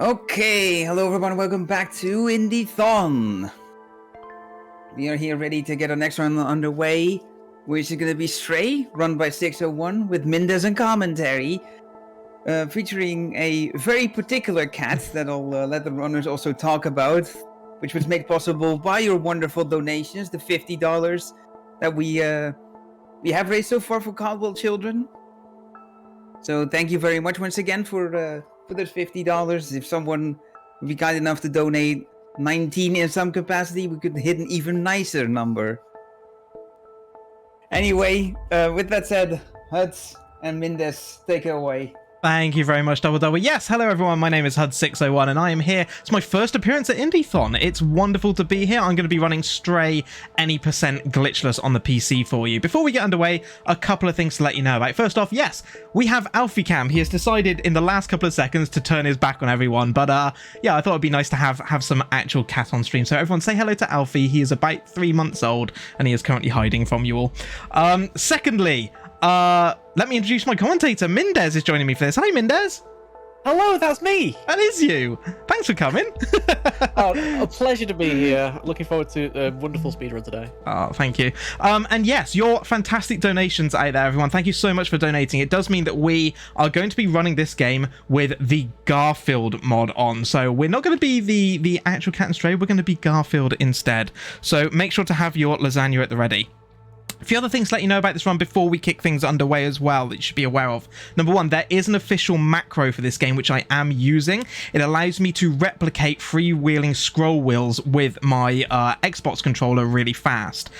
Okay, hello everyone, welcome back to Indiethon. We are here ready to get our next round underway, which is going to be Stray, run by 601 with Mindez and Commentary, featuring a very particular cat that I'll let the runners also talk about, which was made possible by your wonderful donations, the $50 that we have raised so far for Caldwell Children. So thank you very much once again for those $50. If someone would be kind enough to donate 19 in some capacity, we could hit an even nicer number. Anyway, with that said, Huds and Mindez, take it away. Thank you very much, Double. Yes, hello everyone, my name is Hud601 and I am here. It's my first appearance at Indiethon. It's wonderful to be here. I'm going to be running Stray any percent glitchless on the PC for you. Before we get underway, a couple of things to let you know about. First off, yes, we have Alfie Cam. He has decided in the last couple of seconds to turn his back on everyone, but yeah, I thought it'd be nice to have some actual cat on stream. So everyone say hello to Alfie. He is about 3 months old and he is currently hiding from you all. Secondly, let me introduce my commentator. Mindez is joining me for this. Hi, Mindez. Hello, that's me. That is you. Thanks for coming. A pleasure to be here. Looking forward to a wonderful speedrun today. Oh, thank you. And yes, your fantastic donations out there, everyone. Thank you so much for donating. It does mean that we are going to be running this game with the Garfield mod on. So we're not going to be the actual Cat and Stray. We're going to be Garfield instead. So make sure to have your lasagna at the ready. A few other things to let you know about this run before we kick things underway as well that you should be aware of. Number one, there is an official macro for this game which I am using. It allows me to replicate freewheeling scroll wheels with my Xbox controller really fast.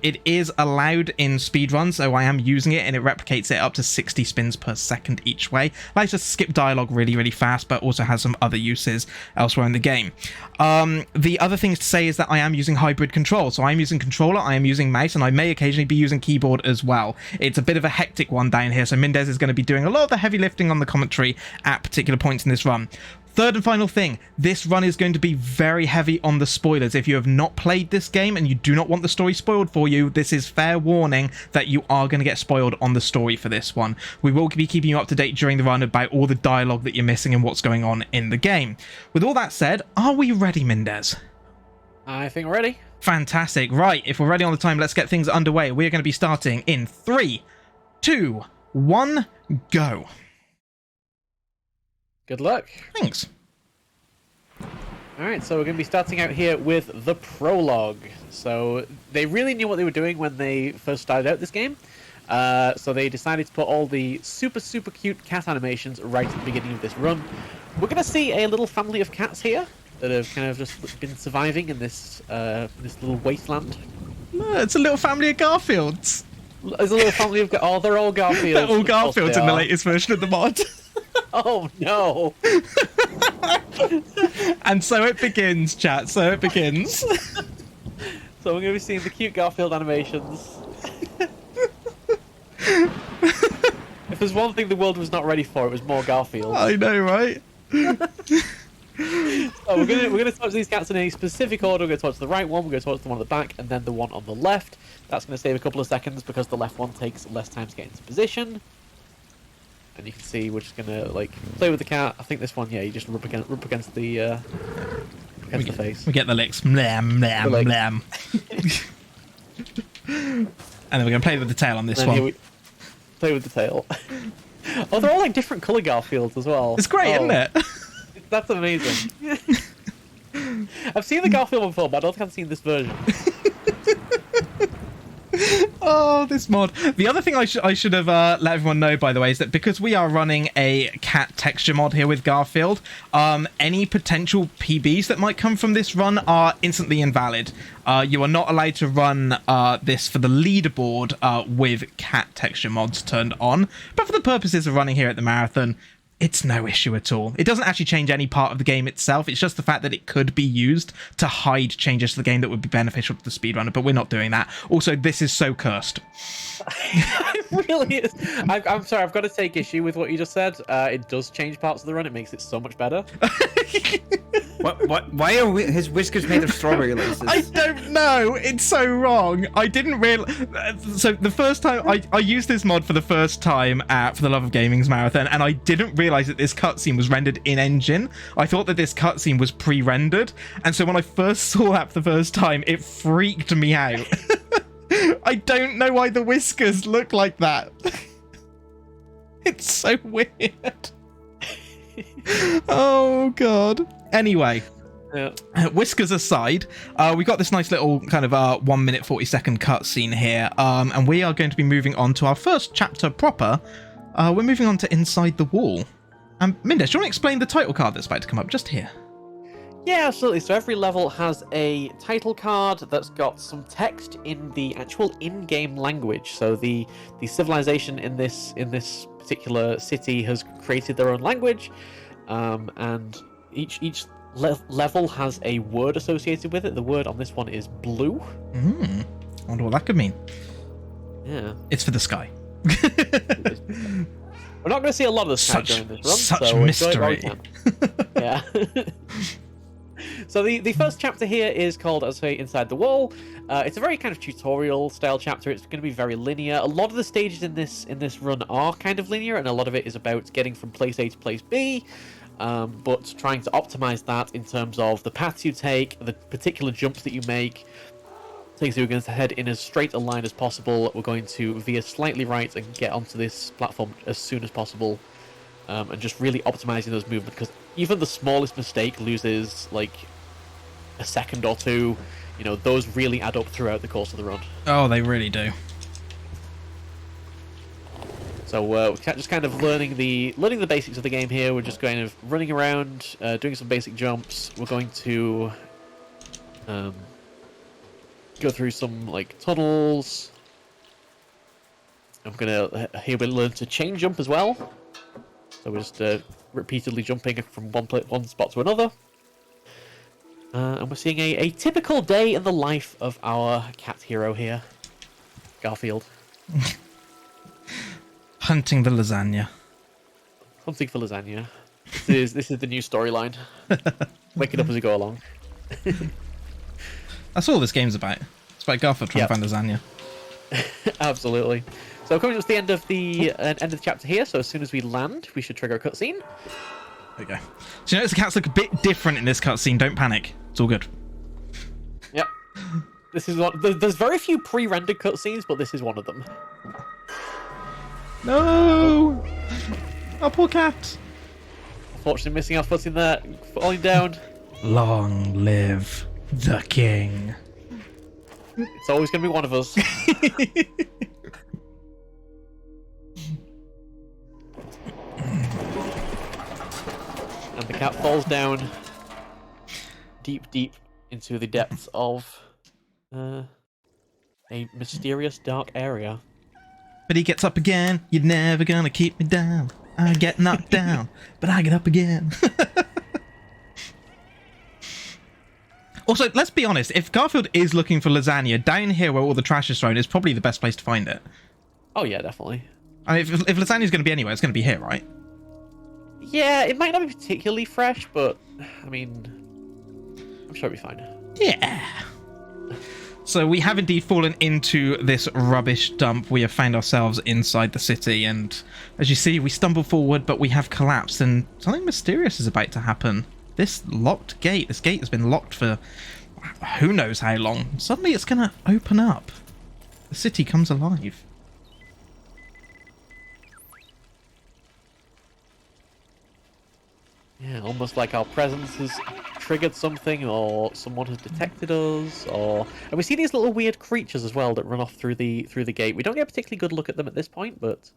It is allowed in speedrun, so I am using it and it replicates it up to 60 spins per second each way. Allows us to skip dialogue really fast, but also has some other uses elsewhere in the game. The other things to say is that I am using hybrid control. So I am using controller, I am using mouse, and I may occasionally be using keyboard as well. It's a bit of a hectic one down here, so Mindez is going to be doing a lot of the heavy lifting on the commentary at particular points in this run. Third and final thing, this run is going to be very heavy on the spoilers. If you have not played this game and you do not want the story spoiled for you, this is fair warning that you are going to get spoiled on the story for this one. We will be keeping you up to date during the run about all the dialogue that you're missing and what's going on in the game. With all that said, are we ready, Mindez? I think we're ready. Fantastic. Right, if we're ready on the time, let's get things underway. We're going to be starting in 3, 2, 1, go. Good luck. Thanks. Alright, so we're going to be starting out here with the prologue. So they really knew what they were doing when they first started out this game. So they decided to put all the super cute cat animations right at the beginning of this run. We're going to see a little family of cats here that have kind of just been surviving in this little wasteland. It's a little family of Garfields. There's a little family of... Oh, they're all Garfields. They're all Garfields in the latest version of the mod. Oh, no. And so it begins, chat. So it begins. So we're going to be seeing the cute Garfield animations. If there's one thing the world was not ready for, it was more Garfield. I know, right? So we're gonna touch these cats in a specific order. We're gonna touch the right one, we're gonna touch the one at the back, and then the one on the left. That's gonna save a couple of seconds because the left one takes less time to get into position. And you can see we're just gonna like play with the cat. I think this one, yeah, you just rub against the face. We get the licks. Blam, blam, blam. And then we're gonna play with the tail on this one. Play with the tail. Oh, they're all like different colour Garfields as well. It's great, isn't it? That's amazing. I've seen the Garfield one before, but I don't think I've seen this version. Oh, this mod. The other thing I should have let everyone know, by the way, is that because we are running a cat texture mod here with Garfield, any potential PBs that might come from this run are instantly invalid. You are not allowed to run this for the leaderboard with cat texture mods turned on, but for the purposes of running here at the marathon, it's no issue at all. It doesn't actually change any part of the game itself. It's just the fact that it could be used to hide changes to the game that would be beneficial to the speedrunner, but we're not doing that. Also, this is so cursed. It really is. I'm sorry, I've got to take issue with what you just said. It does change parts of the run. It makes it so much better. What? Why are his whiskers made of strawberry laces? I don't know. It's so wrong. I didn't realize. So the first time I used this mod for the first time at For the Love of Gaming's marathon, and I didn't realize that this cutscene was rendered in engine. I thought that this cutscene was pre-rendered, and so when I first saw that for the first time, it freaked me out. I don't know why the whiskers look like that. It's so weird. Oh god. Anyway, whiskers aside, we got this nice little kind of 1 minute 40-second cutscene here, and we are going to be moving on to our first chapter proper. We're moving on to Inside the Wall. Mindez, do you want to explain the title card that's about to come up just here? Yeah, absolutely. So every level has a title card that's got some text in the actual in-game language. So the civilization in this particular city has created their own language, and each level has a word associated with it. The word on this one is blue. I wonder what that could mean. Yeah, it's for the sky. We're not going to see a lot of the sky during this run. Such so mystery. Yeah. So the first chapter here is called, as I say, Inside the Wall. It's a very kind of tutorial style chapter. It's going to be very linear. A lot of the stages in this run are kind of linear, and a lot of it is about getting from place A to place B, but trying to optimize that in terms of the paths you take, the particular jumps that you make. So we're going to head in as straight a line as possible. We're going to veer slightly right and get onto this platform as soon as possible. And just really optimizing those movements, because even the smallest mistake loses like a second or two. You know, those really add up throughout the course of the run. Oh, they really do. So we're just kind of learning the basics of the game here. We're just kind of running around, doing some basic jumps. We're going to go through some like tunnels. I'm gonna here we learn to chain jump as well. So we're just repeatedly jumping from one spot to another. And we're seeing a typical day in the life of our cat hero here, Garfield. Hunting the lasagna. Hunting for lasagna. This is the new storyline. Wake it up as we go along. That's all this game's about. It's about Garfield trying to find lasagna. Absolutely. So coming up to the end of the chapter here, so as soon as we land, we should trigger a cutscene. There we go. So you notice the cats look a bit different in this cutscene. Don't panic. It's all good. Yep. This is one. There's very few pre-rendered cutscenes, but this is one of them. No! Our poor cat. Unfortunately, missing our foot in there, falling down. Long live the king. It's always going to be one of us. And the cat falls down deep, deep into the depths of a mysterious, dark area. But he gets up again. You're never gonna keep me down. I get knocked down, but I get up again. Also, let's be honest. If Garfield is looking for lasagna, down here where all the trash is thrown is probably the best place to find it. Oh yeah, definitely. I mean, if lasagna's going to be anywhere, it's going to be here, right? Yeah, it might not be particularly fresh, but I mean, I'm sure it'll be fine. Yeah. So we have indeed fallen into this rubbish dump. We have found ourselves inside the city, and as you see, we stumble forward, but we have collapsed, and something mysterious is about to happen. This locked gate, this gate has been locked for who knows how long. Suddenly it's going to open up. The city comes alive. Yeah, almost like our presence has triggered something, or someone has detected us, and we see these little weird creatures as well that run off through the gate. We don't get a particularly good look at them at this point, but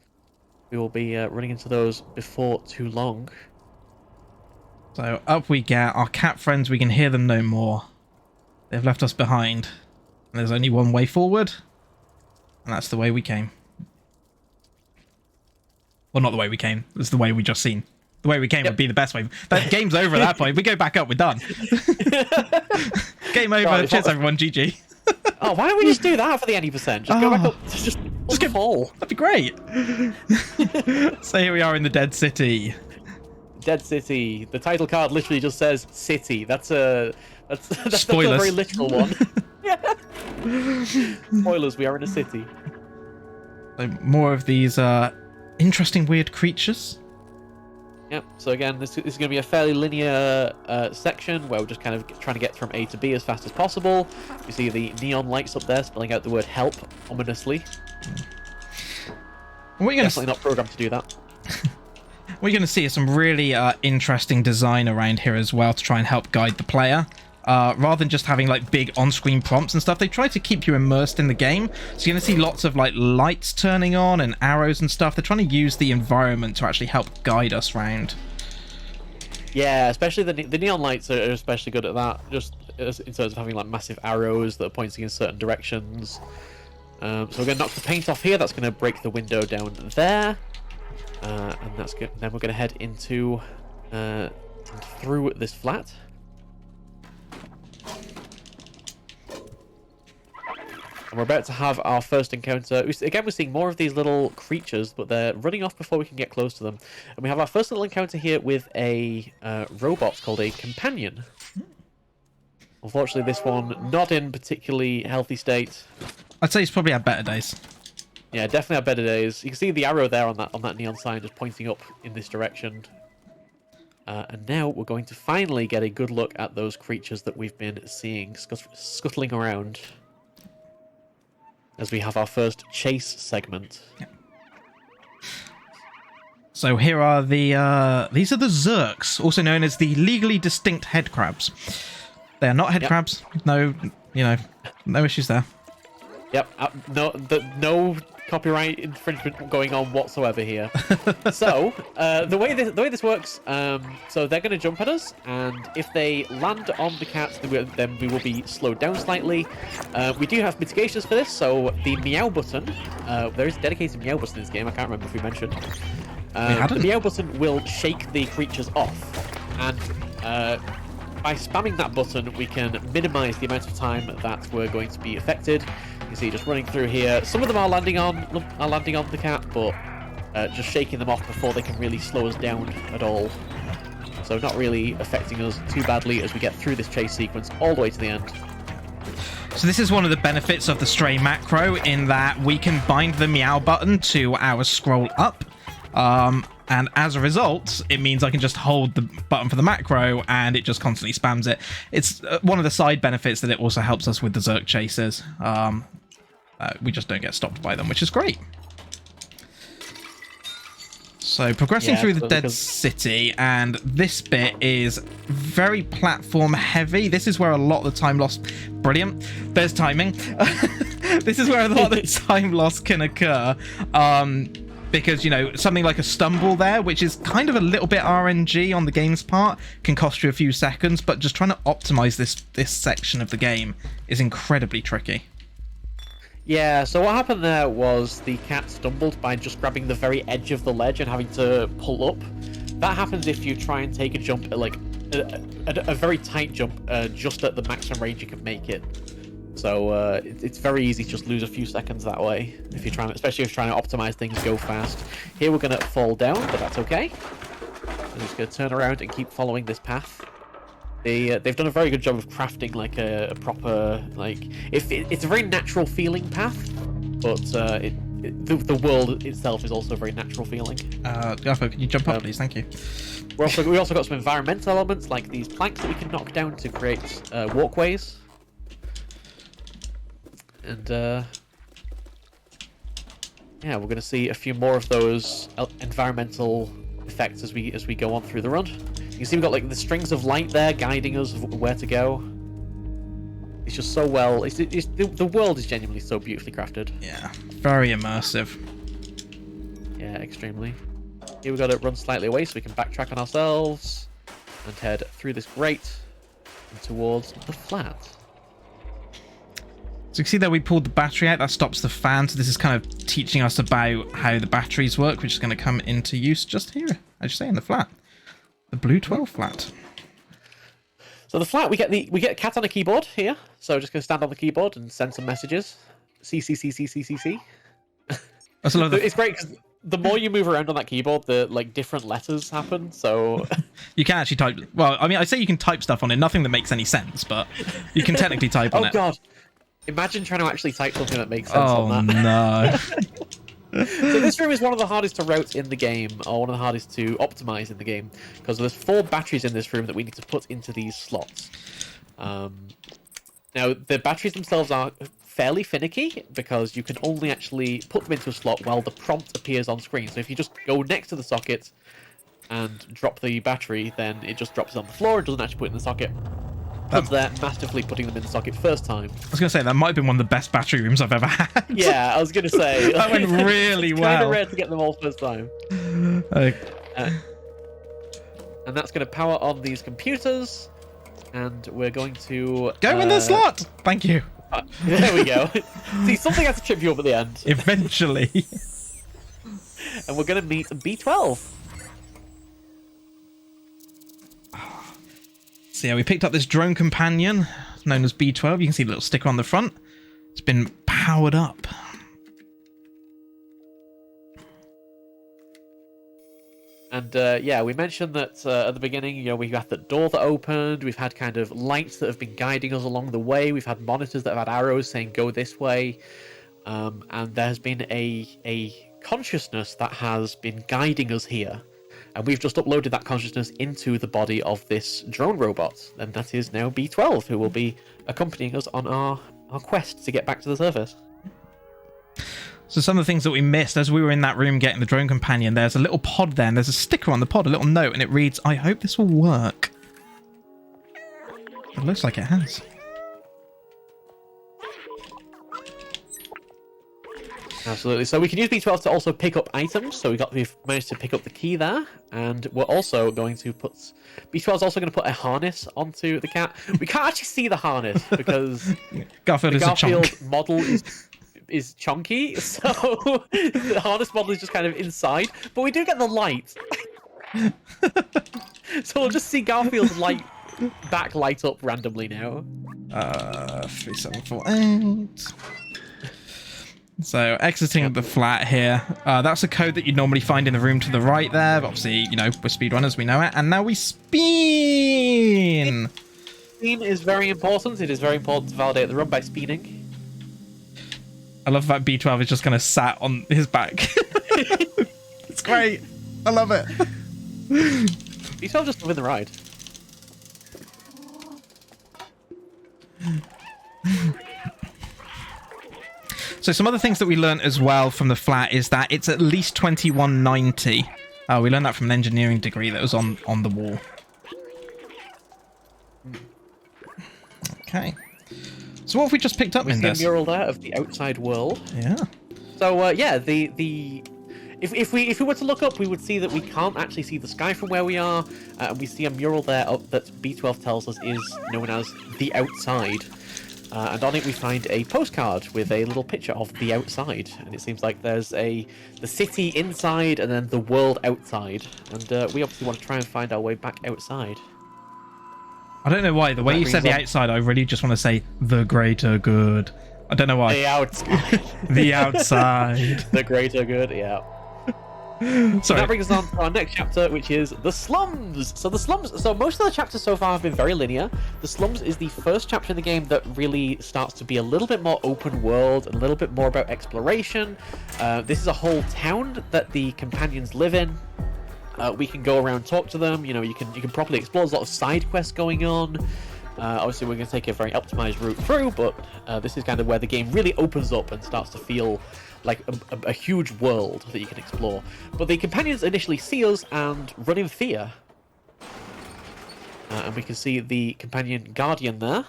we will be running into those before too long. So up we get. Our cat friends, we can hear them no more. They've left us behind. And there's only one way forward, and that's the way we came. Well, not the way we came. It's the way we just seen. The way we came would be the best way. That game's over at that point. We go back up, we're done. Game over. God, Cheers, everyone. GG. Oh, why don't we just do that for the any percent? Just go back up. Just go fall. That'd be great. So here we are in the Dead City. Dead City. The title card literally just says city. That's a Spoilers. very literal one. Spoilers, we are in a city. So more of these interesting weird creatures. Yep, so again, this is going to be a fairly linear section where we're just kind of trying to get from A to B as fast as possible. You see the neon lights up there spelling out the word help ominously. Definitely not programmed to do that. What you're going to see is some really interesting design around here as well to try and help guide the player. Rather than just having like big on-screen prompts and stuff, they try to keep you immersed in the game. So you're going to see lots of like lights turning on and arrows and stuff. They're trying to use the environment to actually help guide us around. Yeah, especially the neon lights are especially good at that. Just in terms of having like massive arrows that are pointing in certain directions. So we're going to knock the paint off here. That's going to break the window down there. And that's good. Then we're going to head into through this flat. And we're about to have our first encounter. Again, we're seeing more of these little creatures, but they're running off before we can get close to them. And we have our first little encounter here with a robot called a companion. Unfortunately, this one not in particularly healthy state. I'd say he's probably had better days. Yeah, definitely had better days. You can see the arrow there on that neon sign just pointing up in this direction. And now we're going to finally get a good look at those creatures that we've been seeing scuttling around. As we have our first chase segment. Yeah. So here are the these are the Zerks, also known as the legally distinct head crabs. They are not head crabs. No, no issues there. Yep. No copyright infringement going on whatsoever here. So the way this works, so they're going to jump at us, and if they land on the cat, then we will be slowed down slightly. We do have mitigations for this, so the meow button. There is a dedicated meow button in this game. I can't remember if we mentioned. The meow button will shake the creatures off, and by spamming that button, we can minimize the amount of time that we're going to be affected. You see, just running through here. Some of them are landing on the cat, but just shaking them off before they can really slow us down at all. So not really affecting us too badly as we get through this chase sequence all the way to the end. So this is one of the benefits of the stray macro in that we can bind the meow button to our scroll up. And as a result, it means I can just hold the button for the macro and it just constantly spams it. It's one of the side benefits that it also helps us with the Zerk chases. We just don't get stopped by them, which is great. So progressing through the Dead City, and this bit is very platform heavy. This is where a lot of the time lost... Brilliant. There's timing. This is where a lot of the time loss can occur. Because, something like a stumble there, which is kind of a little bit RNG on the game's part, can cost you a few seconds, but just trying to optimize this section of the game is incredibly tricky. Yeah, so what happened there was the cat stumbled by just grabbing the very edge of the ledge and having to pull up. That happens if you try and take a jump at a very tight jump, just at the maximum range you can make it. So it's very easy to just lose a few seconds that way, if you're especially if you're trying to optimize things, go fast. Here we're going to fall down, but that's okay. I'm just going to turn around and keep following this path. They've done a very good job of crafting like a proper, it's a very natural feeling path, but the world itself is also a very natural feeling. Garfo, can you jump up, please? Thank you. We also got some environmental elements like these planks that we can knock down to create walkways. And yeah, we're going to see a few more of those environmental effects as we go on through the run. You can see we've got like the strings of light there guiding us where to go. It's just so well. The world is genuinely so beautifully crafted. Yeah, very immersive. Yeah, extremely. Here we've got to run slightly away so we can backtrack on ourselves and head through this grate and towards the flat. So you can see that we pulled the battery out. That stops the fan. So this is kind of teaching us about how the batteries work, which is going to come into use just here, as you say, in the flat. The Blue 12 flat. So the flat, we get a cat on a keyboard here. So just going to stand on the keyboard and send some messages. C. It's great. the more you move around on that keyboard, the like different letters happen. So you can actually type. Well, I mean, I say you can type stuff on it. Nothing that makes any sense, but you can technically type on it. Oh god! Imagine trying to actually type something that makes sense on that. No. So this room is one of the hardest to route in the game, or one of the hardest to optimize in the game, because there's 4 batteries in this room that we need to put into these slots. Now, the batteries themselves are fairly finicky, because you can only actually put them into a slot while the prompt appears on screen. So if you just go next to the socket and drop the battery, then it just drops it on the floor, it doesn't actually put it in the socket. Puts there, masterfully putting them in the socket first time. I was going to say, that might have been one of the best battery rooms I've ever had. Yeah, I was going to say. That went really it's well. Kind of rare to get them all first time. And that's going to power on these computers, and we're going to... Go in the slot! Thank you. There we go. See, something has to trip you up at the end. Eventually. And we're going to meet B12. So yeah, we picked up this drone companion, known as B12. You can see the little sticker on the front. It's been powered up. And yeah, we mentioned that at the beginning, you know, we've had the door that opened, we've had kind of lights that have been guiding us along the way, we've had monitors that have had arrows saying go this way, and there has been a consciousness that has been guiding us here. And we've just uploaded that consciousness into the body of this drone robot, and that is now B12, who will be accompanying us on our quest to get back to the surface. So some of the things that we missed as we were in that room getting the drone companion, there's a little pod there, and there's a sticker on the pod, a little note, and it reads, "I hope this will work." It looks like it has. Absolutely. So we can use B12 to also pick up items. So we've managed to pick up the key there, and we're also going to put B12 is also going to put a harness onto the cat. We can't actually see the harness because Garfield the is a chunk. Garfield model is chunky, so the harness model is just kind of inside. But we do get the light, so we'll just see Garfield's back light up randomly now. 3748. So exiting the flat here. That's a code that you'd normally find in the room to the right there. But obviously, you know, we're speedrunners, we know it. And now we spin! Spin is very important. It is very important to validate the run by speeding. I love that B12 is just kind of sat on his back. It's great. I love it. B12 just win the ride. So some other things that we learned as well from the flat is that it's at least 2190. We learned that from an engineering degree that was on the wall. Okay. So what have we just picked up, Mindez? We see a mural there of the outside world. Yeah. So yeah, if we were to look up, we would see that we can't actually see the sky from where we are. We see a mural there that B12 tells us is known as the outside. And on it we find a postcard with a little picture of the outside, and it seems like there's the city inside and then the world outside, and we obviously want to try and find our way back outside. I don't know why. The way you said the outside, I really just want to say the greater good. I don't know why. The outside. The outside. The greater good, yeah. So that brings us on to our next chapter, which is the slums. So the slums. So most of the chapters so far have been very linear. The slums is the first chapter in the game that really starts to be a little bit more open world and a little bit more about exploration. This is a whole town that the companions live in. We can go around, talk to them. You know, you can properly explore. There's a lot of side quests going on. Obviously, we're going to take a very optimized route through, but this is kind of where the game really opens up and starts to feel like a huge world that you can explore. But the companions initially see us and run in fear. And we can see the companion guardian there,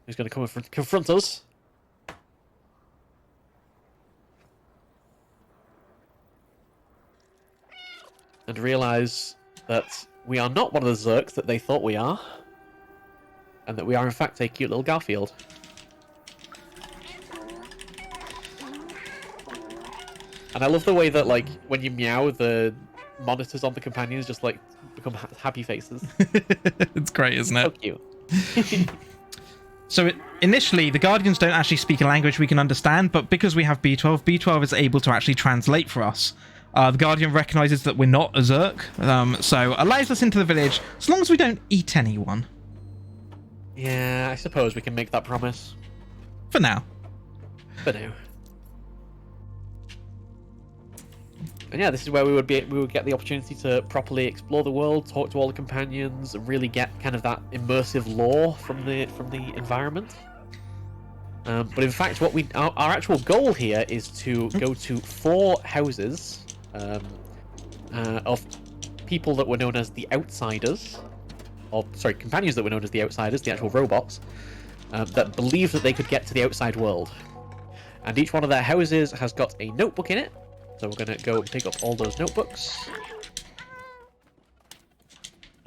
who's going to come and confront us. And realize that we are not one of the Zerks that they thought we are, and that we are in fact a cute little Garfield. And I love the way that, like, when you meow, the monitors on the companions just, like, become happy faces. It's great, isn't it? So cute. So initially, the Guardians don't actually speak a language we can understand, but because we have B12, B12 is able to actually translate for us. The Guardian recognizes that we're not a Zerk, so allows us into the village, as long as we don't eat anyone. Yeah, I suppose we can make that promise. For now. For now. And yeah, this is where we would get the opportunity to properly explore the world, talk to all the companions, and really get kind of that immersive lore from the environment. But in fact, our actual goal here is to go to 4 houses of people that were known as the Outsiders, or sorry, companions that were known as the Outsiders, the actual robots, that believed that they could get to the outside world. And each one of their houses has got a notebook in it. So we're going to go and pick up all those notebooks.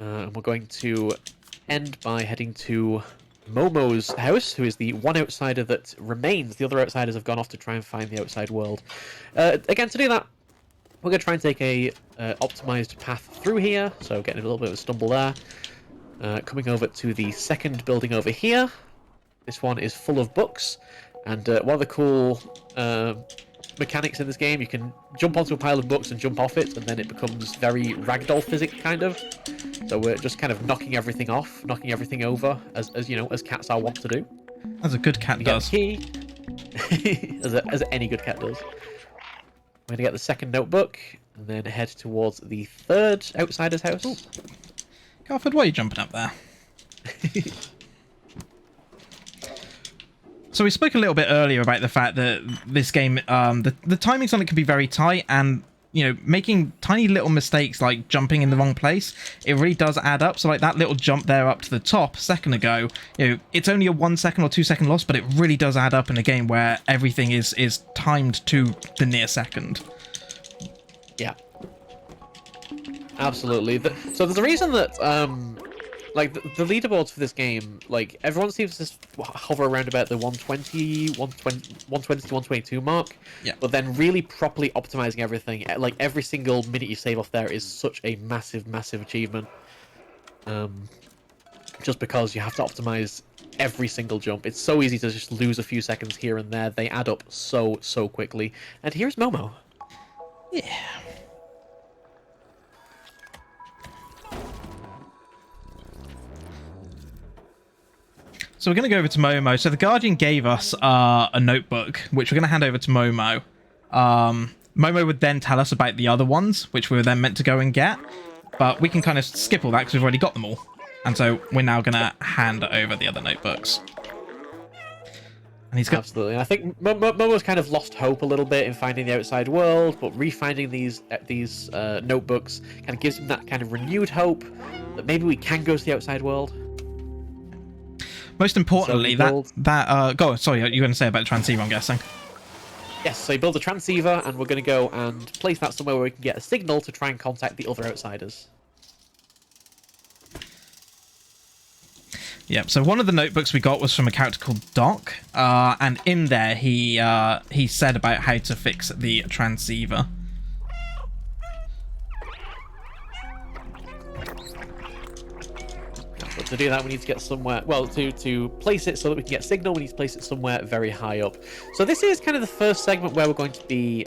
And we're going to end by heading to Momo's house, who is the one outsider that remains. The other outsiders have gone off to try and find the outside world. Again, to do that, we're going to try and take a optimized path through here. So getting a little bit of a stumble there. Coming over to the second building over here. This one is full of books. And one of the cool mechanics in this game, you can jump onto a pile of books and jump off it, and then it becomes very ragdoll physics kind of. So we're just kind of knocking everything off, knocking everything over, as you know, as cats are wont to do. As a good cat does. Key. as any good cat does. We're gonna get the second notebook, and then head towards the third outsider's house. Ooh. Garfield, why are you jumping up there? So we spoke a little bit earlier about the fact that this game, the timings on it can be very tight, and you know, making tiny little mistakes like jumping in the wrong place, it really does add up. So like that little jump there up to the top a second ago, you know, it's only a 1 second or 2 second loss, but it really does add up in a game where everything is timed to the near second. Yeah, absolutely. So there's a reason that like the leaderboards for this game, like everyone seems to hover around about the 120 to 122 mark. Yeah. But then really properly optimizing everything, like every single minute you save off there is such a massive, massive achievement. Just because you have to optimize every single jump. It's so easy to just lose a few seconds here and there. They add up so quickly. And here's Momo. Yeah. So we're going to go over to Momo. So the Guardian gave us a notebook, which we're going to hand over to Momo. Momo would then tell us about the other ones, which we were then meant to go and get. But we can kind of skip all that because we've already got them all. And so we're now going to hand over the other notebooks. And he's got... Absolutely. And I think Momo's kind of lost hope a little bit in finding the outside world, but refinding these notebooks kind of gives him that kind of renewed hope that maybe we can go to the outside world. Most importantly, so go on, sorry, you're going to say about the transceiver, I'm guessing. Yes, so you build a transceiver, and we're going to go and place that somewhere where we can get a signal to try and contact the other outsiders. Yep, so one of the notebooks we got was from a character called Doc, and in there he said about how to fix the transceiver. But to do that, we need to get somewhere. Well, to place it so that we can get signal, we need to place it somewhere very high up. So this is kind of the first segment where we're going to be.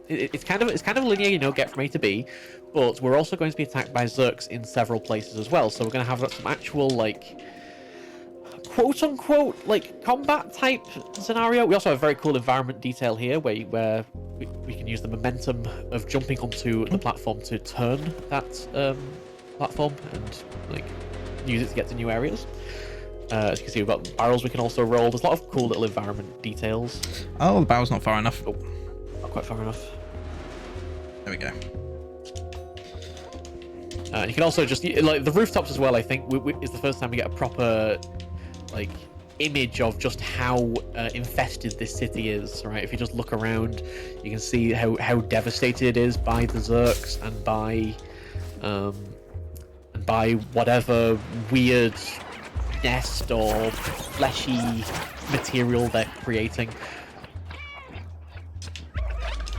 It's kind of linear, you know, get from A to B, but we're also going to be attacked by Zerks in several places as well. So we're going to have some actual like, quote unquote, like combat type scenario. We also have a very cool environment detail here where we can use the momentum of jumping onto the platform to turn that platform and like use it to get to new areas. As you can see, we've got barrels we can also roll. There's a lot of cool little environment details. Oh, the barrel's not far enough. Oh, not quite far enough. There we go. And you can also just like the rooftops as well. I think is the first time we get a proper like image of just how infested this city is. Right, if you just look around, you can see how devastated it is by the Zerks and by whatever weird nest or fleshy material they're creating.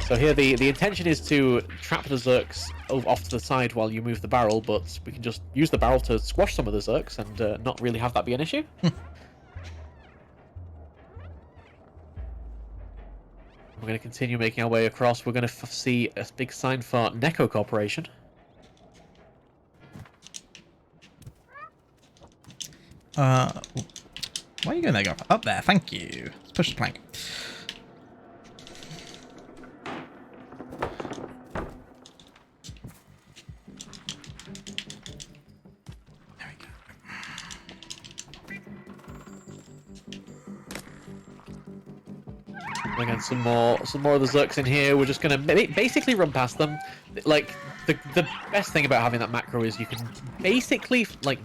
So here the intention is to trap the Zerks off to the side while you move the barrel, but we can just use the barrel to squash some of the Zerks and not really have that be an issue. We're going to continue making our way across. We're going to see a big sign for Neko Corporation. Why are you going to go up there? Thank you. Let's push the plank. There we go. Again, some more of the Zerks in here. We're just gonna basically run past them. Like the best thing about having that macro is you can basically like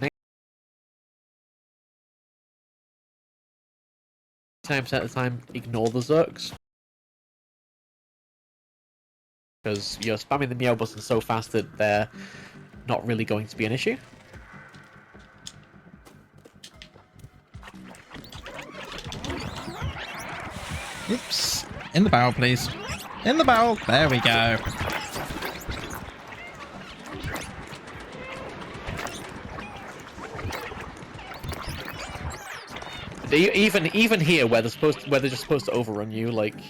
99% of the time ignore the Zerks because you're spamming the meow button so fast that they're not really going to be an issue. Oops. In the barrel, please. In the barrel. There we go. Even here, where they're just supposed to overrun you, like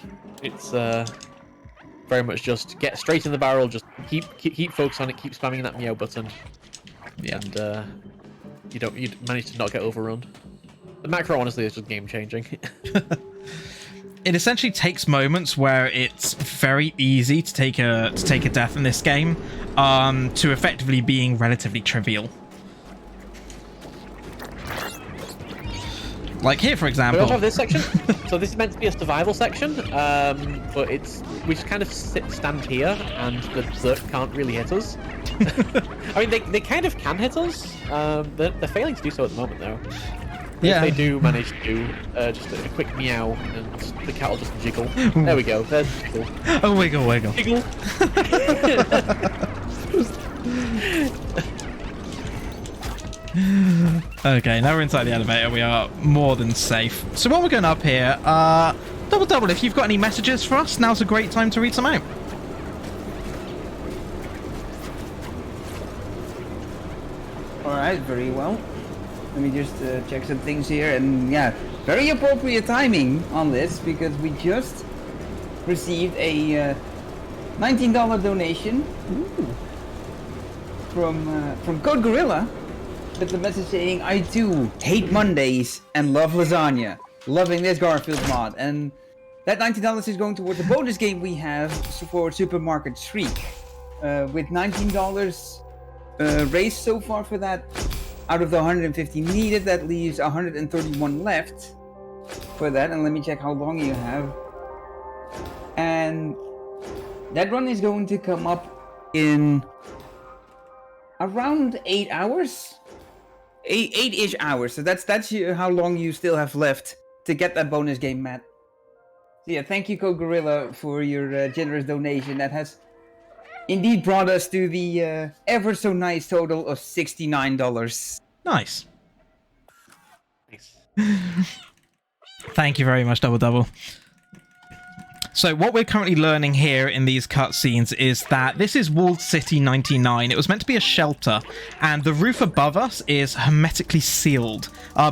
it's very much just get straight in the barrel, just keep focus on it, keep spamming that meow button, Yeah. and you manage to not get overrun. The macro honestly is just game changing. It essentially takes moments where it's very easy to take a death in this game, to effectively being relatively trivial. Like here, for example. We also have this section. So this is meant to be a survival section, but we just kind of stand here, and the Zerk can't really hit us. I mean, they kind of can hit us. They're failing to do so at the moment, though. Yeah. If they do manage to do just a quick meow, and the cat will just jiggle. There we go. There's the jiggle. Oh, wiggle, wiggle. Jiggle. Okay, now we're inside the elevator. We are more than safe. So while we're going up here, double, if you've got any messages for us, now's a great time to read some out. Alright, very well. Let me just check some things here, and yeah, very appropriate timing on this because we just received a $19 donation from Code Gorilla with the message saying, "I too hate Mondays and love lasagna. Loving this Garfield mod." And that $19 is going towards the bonus game we have for Supermarket Shriek. With $19 raised so far for that, out of the 150 needed, that leaves 131 left for that. And let me check how long you have. And that run is going to come up in around 8 hours. 8-ish hours. So that's how long you still have left to get that bonus game, Matt. So yeah, thank you, Code Gorilla, for your generous donation. That has indeed brought us to the ever so nice total of $69. Nice. Nice. Thank you very much, Double. So what we're currently learning here in these cutscenes is that this is Walled City 99. It was meant to be a shelter, and the roof above us is hermetically sealed.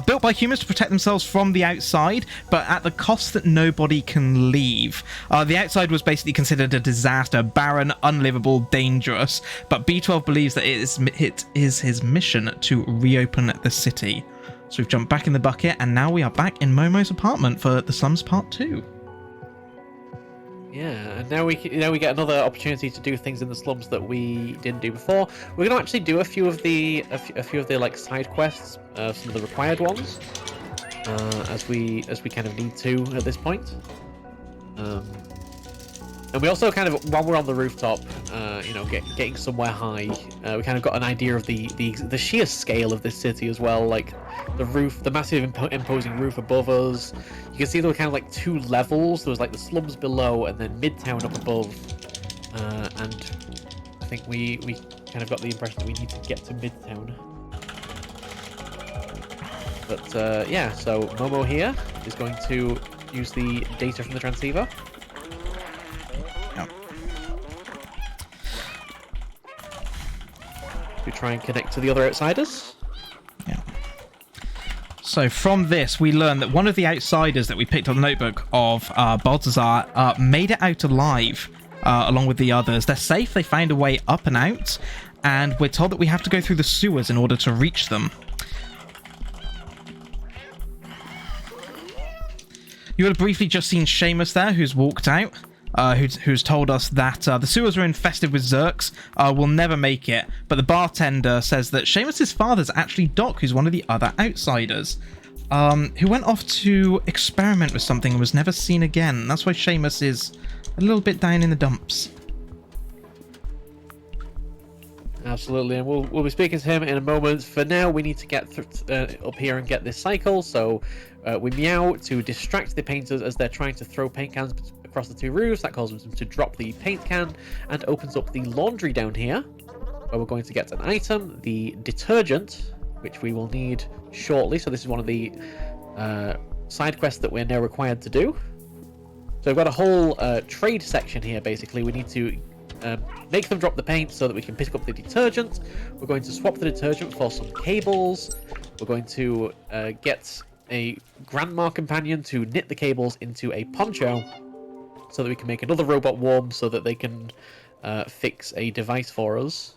Built by humans to protect themselves from the outside, but at the cost that nobody can leave. The outside was basically considered a disaster, barren, unlivable, dangerous, but B12 believes that it is his mission to reopen the city. So we've jumped back in the bucket, and now we are back in Momo's apartment for The Slums Part 2. Yeah, and now we get another opportunity to do things in the slums that we didn't do before. We're going to actually do a few of the like side quests, some of the required ones, as we kind of need to at this point. And we also kind of, while we're on the rooftop, getting somewhere high, we kind of got an idea of the sheer scale of this city as well. Like the roof, the massive imposing roof above us. You can see there were kind of like two levels. There was like the slums below and then Midtown up above. And I think we kind of got the impression that we need to get to Midtown. But yeah, so Momo here is going to use the data from the transceiver. To try and connect to the other outsiders. Yeah. So from this, we learn that one of the outsiders that we picked up the notebook of, Balthazar, made it out alive, along with the others. They're safe. They found a way up and out, and we're told that we have to go through the sewers in order to reach them. You would have briefly just seen Seamus there, who's walked out, who's told us that the sewers are infested with Zerks, will never make it. But the bartender says that Seamus's father's actually Doc, who's one of the other outsiders, who went off to experiment with something and was never seen again. That's why Seamus is a little bit down in the dumps. Absolutely, and we'll be speaking to him in a moment. For now, we need to get up here and get this cycle, so we meow to distract the painters as they're trying to throw paint cans across the two roofs. That causes them to drop the paint can and opens up the laundry down here, where we're going to get an item, the detergent, which we will need shortly. So this is one of the side quests that we're now required to do. So we've got a whole trade section here, basically. We need to make them drop the paint so that we can pick up the detergent. We're going to swap the detergent for some cables. We're going to get a grandma companion to knit the cables into a poncho so that we can make another robot warm so that they can fix a device for us.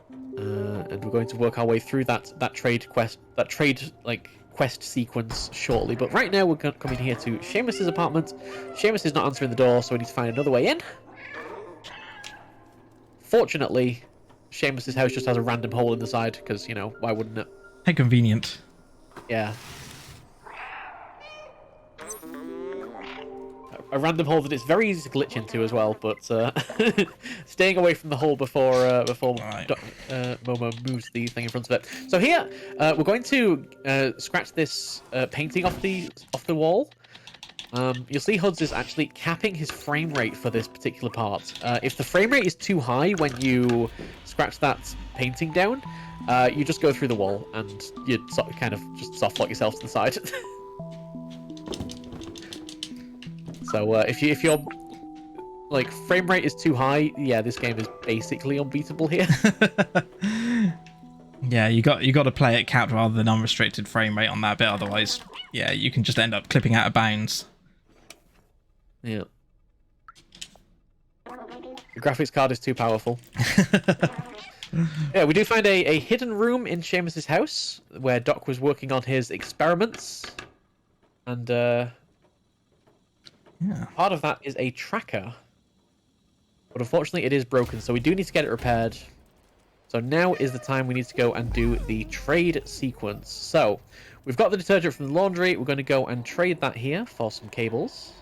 And we're going to work our way through that trade quest, quest sequence shortly. But right now we're coming here to Seamus's apartment. Seamus is not answering the door, so we need to find another way in. Fortunately, Seamus's house just has a random hole in the side, because, you know, why wouldn't it? How convenient. Yeah. A random hole that it's very easy to glitch into as well, but staying away from the hole before Momo moves the thing in front of it. So here, we're going to scratch this painting off the wall. You'll see Huds is actually capping his frame rate for this particular part. If the frame rate is too high when you scratch that painting down, you just go through the wall and you kind of just soft lock yourself to the side. So if your like frame rate is too high, yeah, this game is basically unbeatable here. Yeah, you got to play it capped rather than unrestricted frame rate on that bit. Otherwise, yeah, you can just end up clipping out of bounds. Yeah. The graphics card is too powerful. Yeah, we do find a hidden room in Seamus's house where Doc was working on his experiments, and yeah, part of that is a tracker. But unfortunately, it is broken, so we do need to get it repaired. So now is the time we need to go and do the trade sequence. So we've got the detergent from the laundry. We're going to go and trade that here for some cables.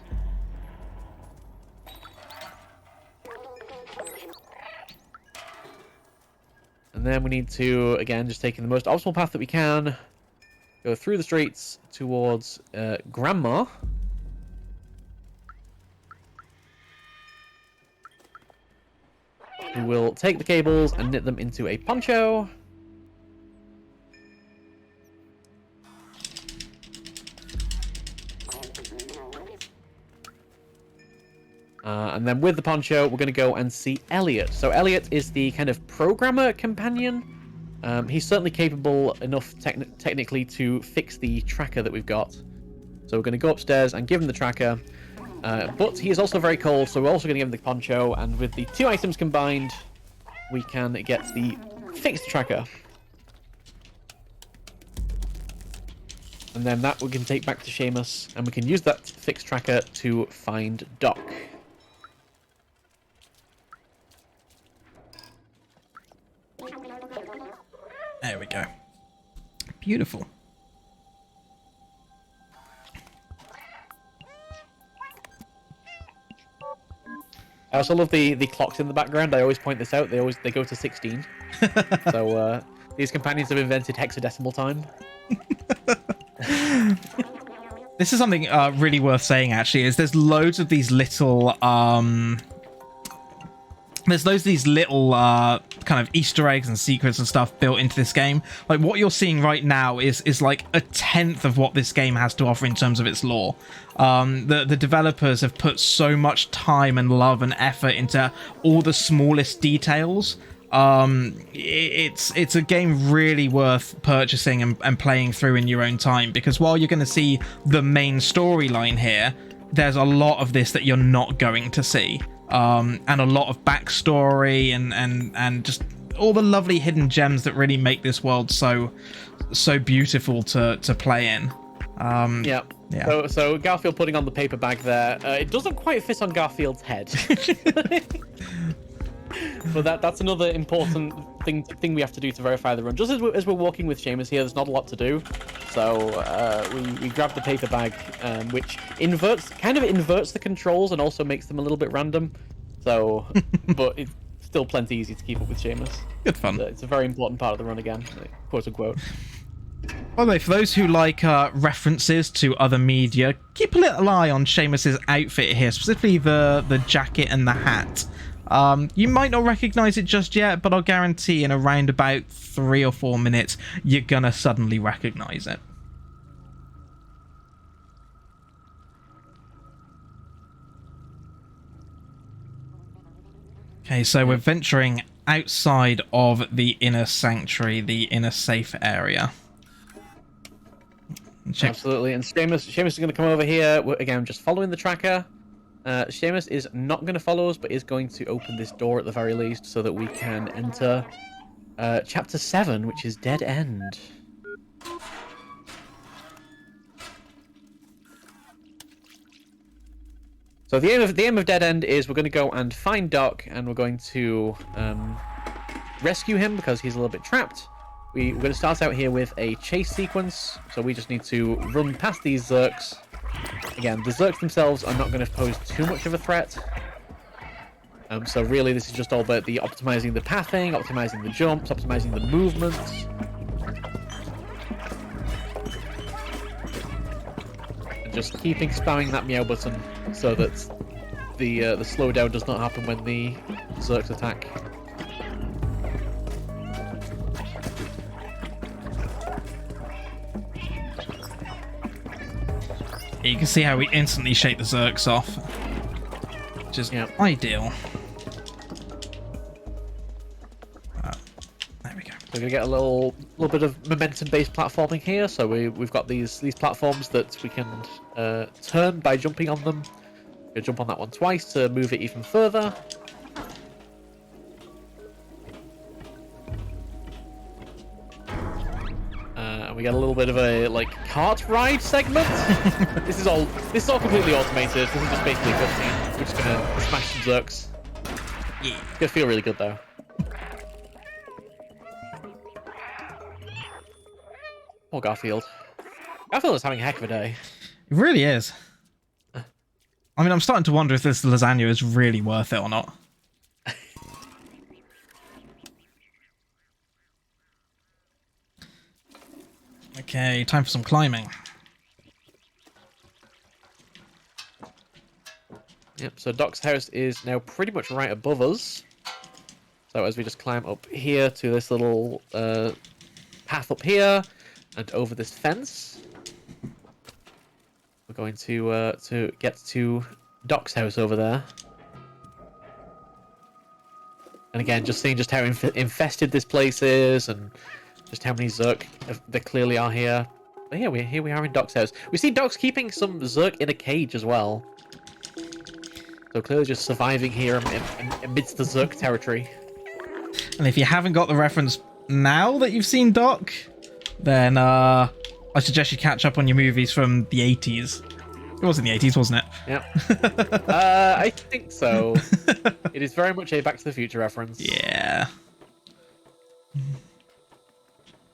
And then we need to, again, just taking the most optimal path that we can, go through the streets towards Grandma. We will take the cables and knit them into a poncho. And then with the poncho, we're going to go and see Elliot. So Elliot is the kind of programmer companion. He's certainly capable enough technically to fix the tracker that we've got. So we're going to go upstairs and give him the tracker. But he is also very cold, so we're also going to give him the poncho. And with the two items combined, we can get the fixed tracker. And then that we can take back to Seamus, and we can use that fixed tracker to find Doc. There we go. Beautiful. I also love the clocks in the background. I always point this out. They go to 16. So these companions have invented hexadecimal time. This is something really worth saying, actually, is there's loads of these little kind of Easter eggs and secrets and stuff built into this game. Like, what you're seeing right now is like a tenth of what this game has to offer in terms of its lore. The developers have put so much time and love and effort into all the smallest details. It's a game really worth purchasing and playing through in your own time, because while you're going to see the main storyline here, there's a lot of this that you're not going to see, and a lot of backstory and just all the lovely hidden gems that really make this world so beautiful to play in. Yeah. So Garfield putting on the paper bag there. It doesn't quite fit on Garfield's head. But that's another important thing we have to do to verify the run. Just as we're walking with Seamus here, there's not a lot to do. So we grab the paper bag, which kind of inverts the controls and also makes them a little bit random. So, but it's still plenty easy to keep up with Seamus. Good fun. It's a very important part of the run again, quote unquote. By the way, for those who like references to other media, keep a little eye on Seamus's outfit here, specifically the jacket and the hat. You might not recognize it just yet, but I'll guarantee in around about 3 or 4 minutes, you're gonna suddenly recognize it. Okay, so we're venturing outside of the inner sanctuary, the inner safe area. Absolutely, and Seamus is going to come over here. Again, just following the tracker. Seamus is not going to follow us, but is going to open this door at the very least so that we can enter Chapter 7, which is Dead End. So the aim of Dead End is we're going to go and find Doc, and we're going to rescue him because he's a little bit trapped. We're going to start out here with a chase sequence, so we just need to run past these Zerks. Again, the Zerks themselves are not going to pose too much of a threat. So really this is just all about the optimizing the pathing, optimizing the jumps, optimizing the movements. And just spamming that meow button so that the slowdown does not happen when the Zerks attack. You can see how we instantly shake the Zerks off, which is ideal. There we go. We're gonna get a little bit of momentum-based platforming here. So we've got these platforms that we can turn by jumping on them. We'll jump on that one twice to move it even further. We got a little bit of a cart ride segment. This is all completely automated. This is just basically a cutscene. We're just gonna smash some Zerks. Yeah, it's gonna feel really good though. Oh, Garfield. Garfield is having a heck of a day. It really is. I mean, I'm starting to wonder if this lasagna is really worth it or not. Okay, time for some climbing. Yep, so Doc's house is now pretty much right above us. So as we just climb up here to this little path up here and over this fence, we're going to get to Doc's house over there. And again, just seeing just how infested this place is and just how many Zerk there clearly are here. But here we are in Doc's house. We see Doc's keeping some Zerk in a cage as well. So clearly just surviving here amidst the Zerk territory. And if you haven't got the reference now that you've seen Doc, then I suggest you catch up on your movies from the 80s. It was in the 80s, wasn't it? Yep. I think so. It is very much a Back to the Future reference. Yeah.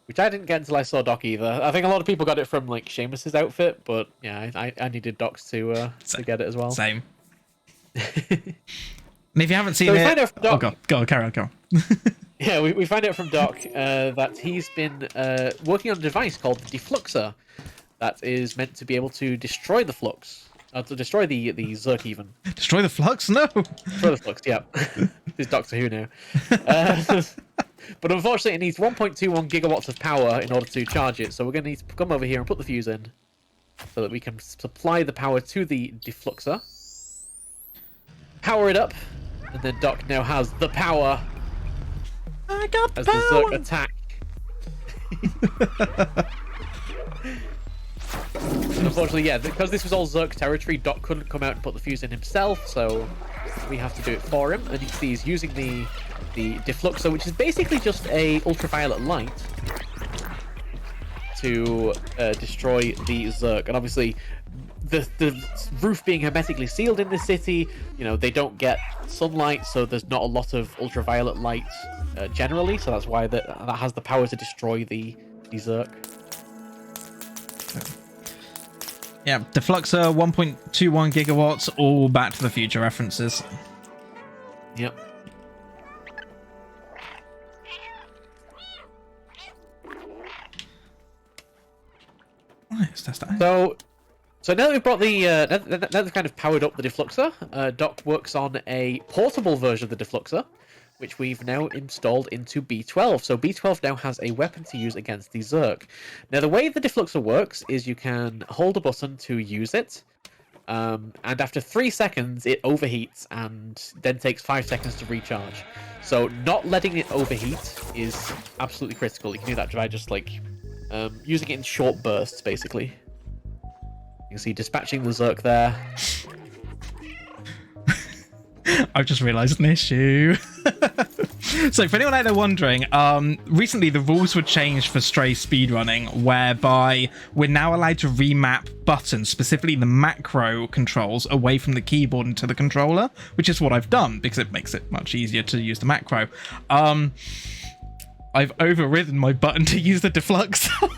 Which I didn't get until I saw Doc either. I think a lot of people got it from Seamus's outfit, but yeah, I needed Doc's to get it as well. Same. And if you haven't seen it, go on, carry on. Yeah, we find out from Doc that he's been working on a device called the Defluxer that is meant to be able to destroy the flux. To destroy the Zerk even. Destroy the flux? No! Destroy the flux, yeah. This is Doctor Who now. But unfortunately it needs 1.21 gigawatts of power in order to charge it, so we're going to need to come over here and put the fuse in so that we can supply the power to the Defluxer. Power it up, and then Doc now has the power. I got as the Zerk attack. Unfortunately, yeah, because this was all Zerk territory, Doc couldn't come out and put the fuse in himself, so we have to do it for him. And you can see he's using the defluxer, which is basically just a ultraviolet light to destroy the Zerk. And obviously, the roof being hermetically sealed in this city, you know, they don't get sunlight, so there's not a lot of ultraviolet light generally. So that's why that has the power to destroy the Zerk. Yeah, defluxer, 1.21 gigawatts, all Back to the Future references. Yep. Nice, that's that. So now that we've brought the now that they've kind of powered up the defluxer, Doc works on a portable version of the defluxer, which we've now installed into B12. So B12 now has a weapon to use against the Zerk. Now the way the defluxer works is you can hold a button to use it, and after 3 seconds it overheats and then takes 5 seconds to recharge. So not letting it overheat is absolutely critical. You can do that by just like using it in short bursts, basically. You can see dispatching the Zerk there. I've just realised an issue. So for anyone out there wondering, recently the rules were changed for Stray speedrunning, whereby we're now allowed to remap buttons, specifically the macro controls, away from the keyboard into the controller, which is what I've done because it makes it much easier to use the macro. I've overridden my button to use the defluxer.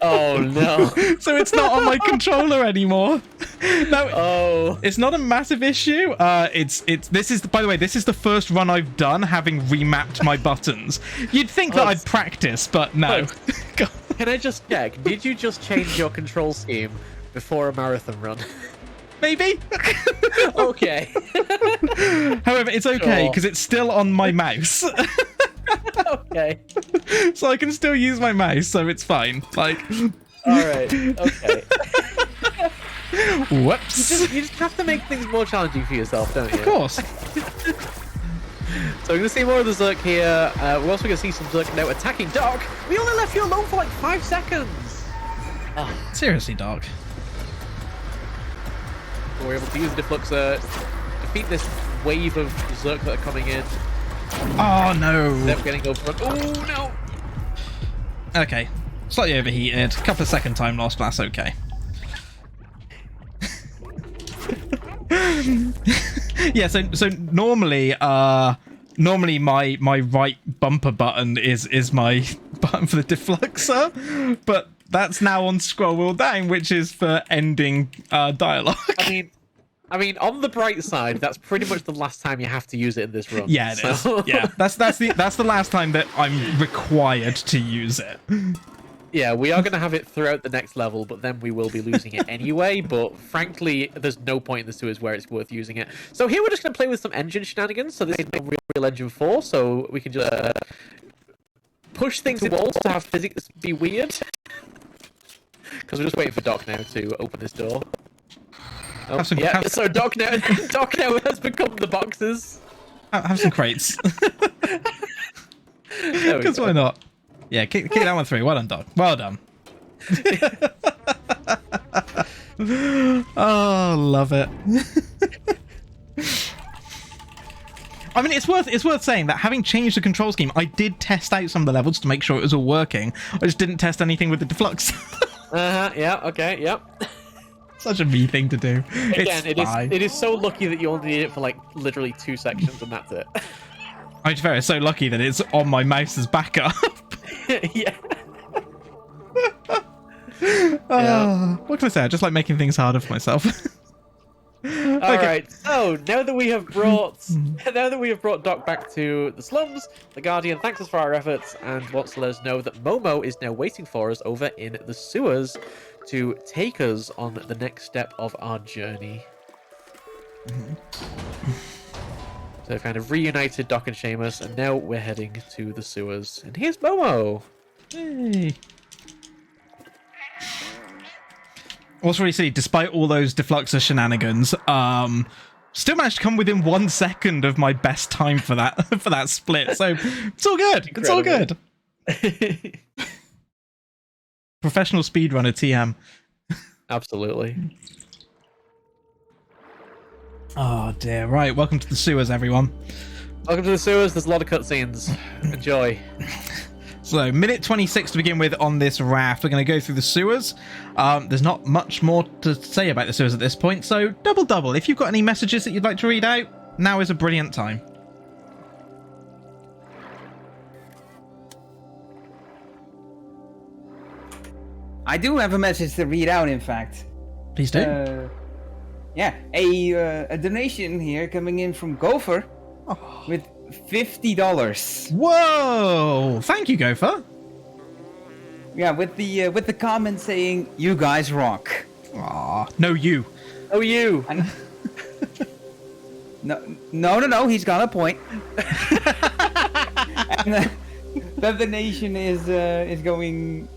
Oh no! So it's not on my controller anymore. No, it's not a massive issue. This is, by the way, this is the first run I've done having remapped my buttons. You'd think that I'd practice, but no. Can I just check? Did you just change your control scheme before a marathon run? Maybe. Okay. However, it's okay because it's still on my mouse. Okay. So I can still use my mouse, so it's fine. Like. All right. Okay. Whoops. You just have to make things more challenging for yourself, don't you? Of course. So we're going to see more of the Zerk here. We're also going to see some Zerk now attacking Doc. We only left you alone for like 5 seconds. Seriously, Doc. So we're able to use the defluxer, defeat this wave of Zerk that are coming in. Oh no! They're getting over. Oh no! Okay, slightly overheated. Couple of second time loss, but that's okay. Yeah. So normally, my right bumper button is my button for the defluxer, but that's now on scroll wheel down, which is for ending dialogue. I mean, on the bright side, that's pretty much the last time you have to use it in this run. Yeah, it is. Yeah, that's the last time that I'm required to use it. Yeah, we are going to have it throughout the next level, but then we will be losing it anyway. But frankly, there's no point in the sewers where it's worth using it. So here we're just going to play with some engine shenanigans. So this is Real Engine 4, so we can just push things in walls to have physics be weird. Because we're just waiting for Doc now to open this door. Oh, so Doc now has become the boxes. Have some crates. Because why not? Yeah, kick that one through. Well done, Doc. Well done. Oh, love it. I mean, it's worth saying that having changed the control scheme, I did test out some of the levels to make sure it was all working. I just didn't test anything with the deflux. Yeah. Okay. Yep. Such a me thing to do. Again, it is so lucky that you only need it for like literally 2 sections and that's it. I'm fair, so lucky that it's on my mouse's backup. Yeah. What can I say? I just like making things harder for myself. All right. So now that we have brought Doc back to the slums, the Guardian thanks us for our efforts and wants to let us know that Momo is now waiting for us over in the sewers to take us on the next step of our journey. So they've kind of reunited Doc and Seamus, and now we're heading to the sewers. And here's Momo. Hey. Also, really see, despite all those defluxer shenanigans, Still managed to come within 1 second of my best time for that split. So it's all good. It's all good. Professional speedrunner TM. Absolutely. Oh dear. Right, welcome to the sewers, everyone. Welcome to the sewers. There's a lot of cutscenes. Enjoy. So, minute 26 to begin with on this raft. We're going to go through the sewers. There's not much more to say about the sewers at this point, so double. If you've got any messages that you'd like to read out, now is a brilliant time. I do have a message to read out, in fact. Please do. Yeah, a donation here coming in from Gopher with $50. Whoa! Thank you, Gopher. Yeah, with the comment saying, "You guys rock." Aw, no you. Oh, you. And no, he's got a point. And the donation is going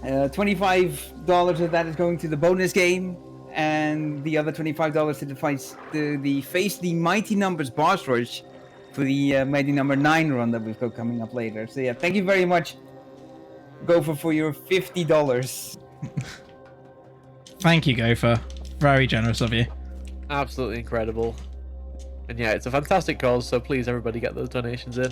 $25 of that is going to the bonus game, and the other $25 to the Face the Mighty Numbers boss rush for the Mighty Number 9 run that we've got coming up later. So yeah, thank you very much, Gopher, for your $50. Thank you, Gopher. Very generous of you. Absolutely incredible. And yeah, it's a fantastic cause, so please everybody get those donations in.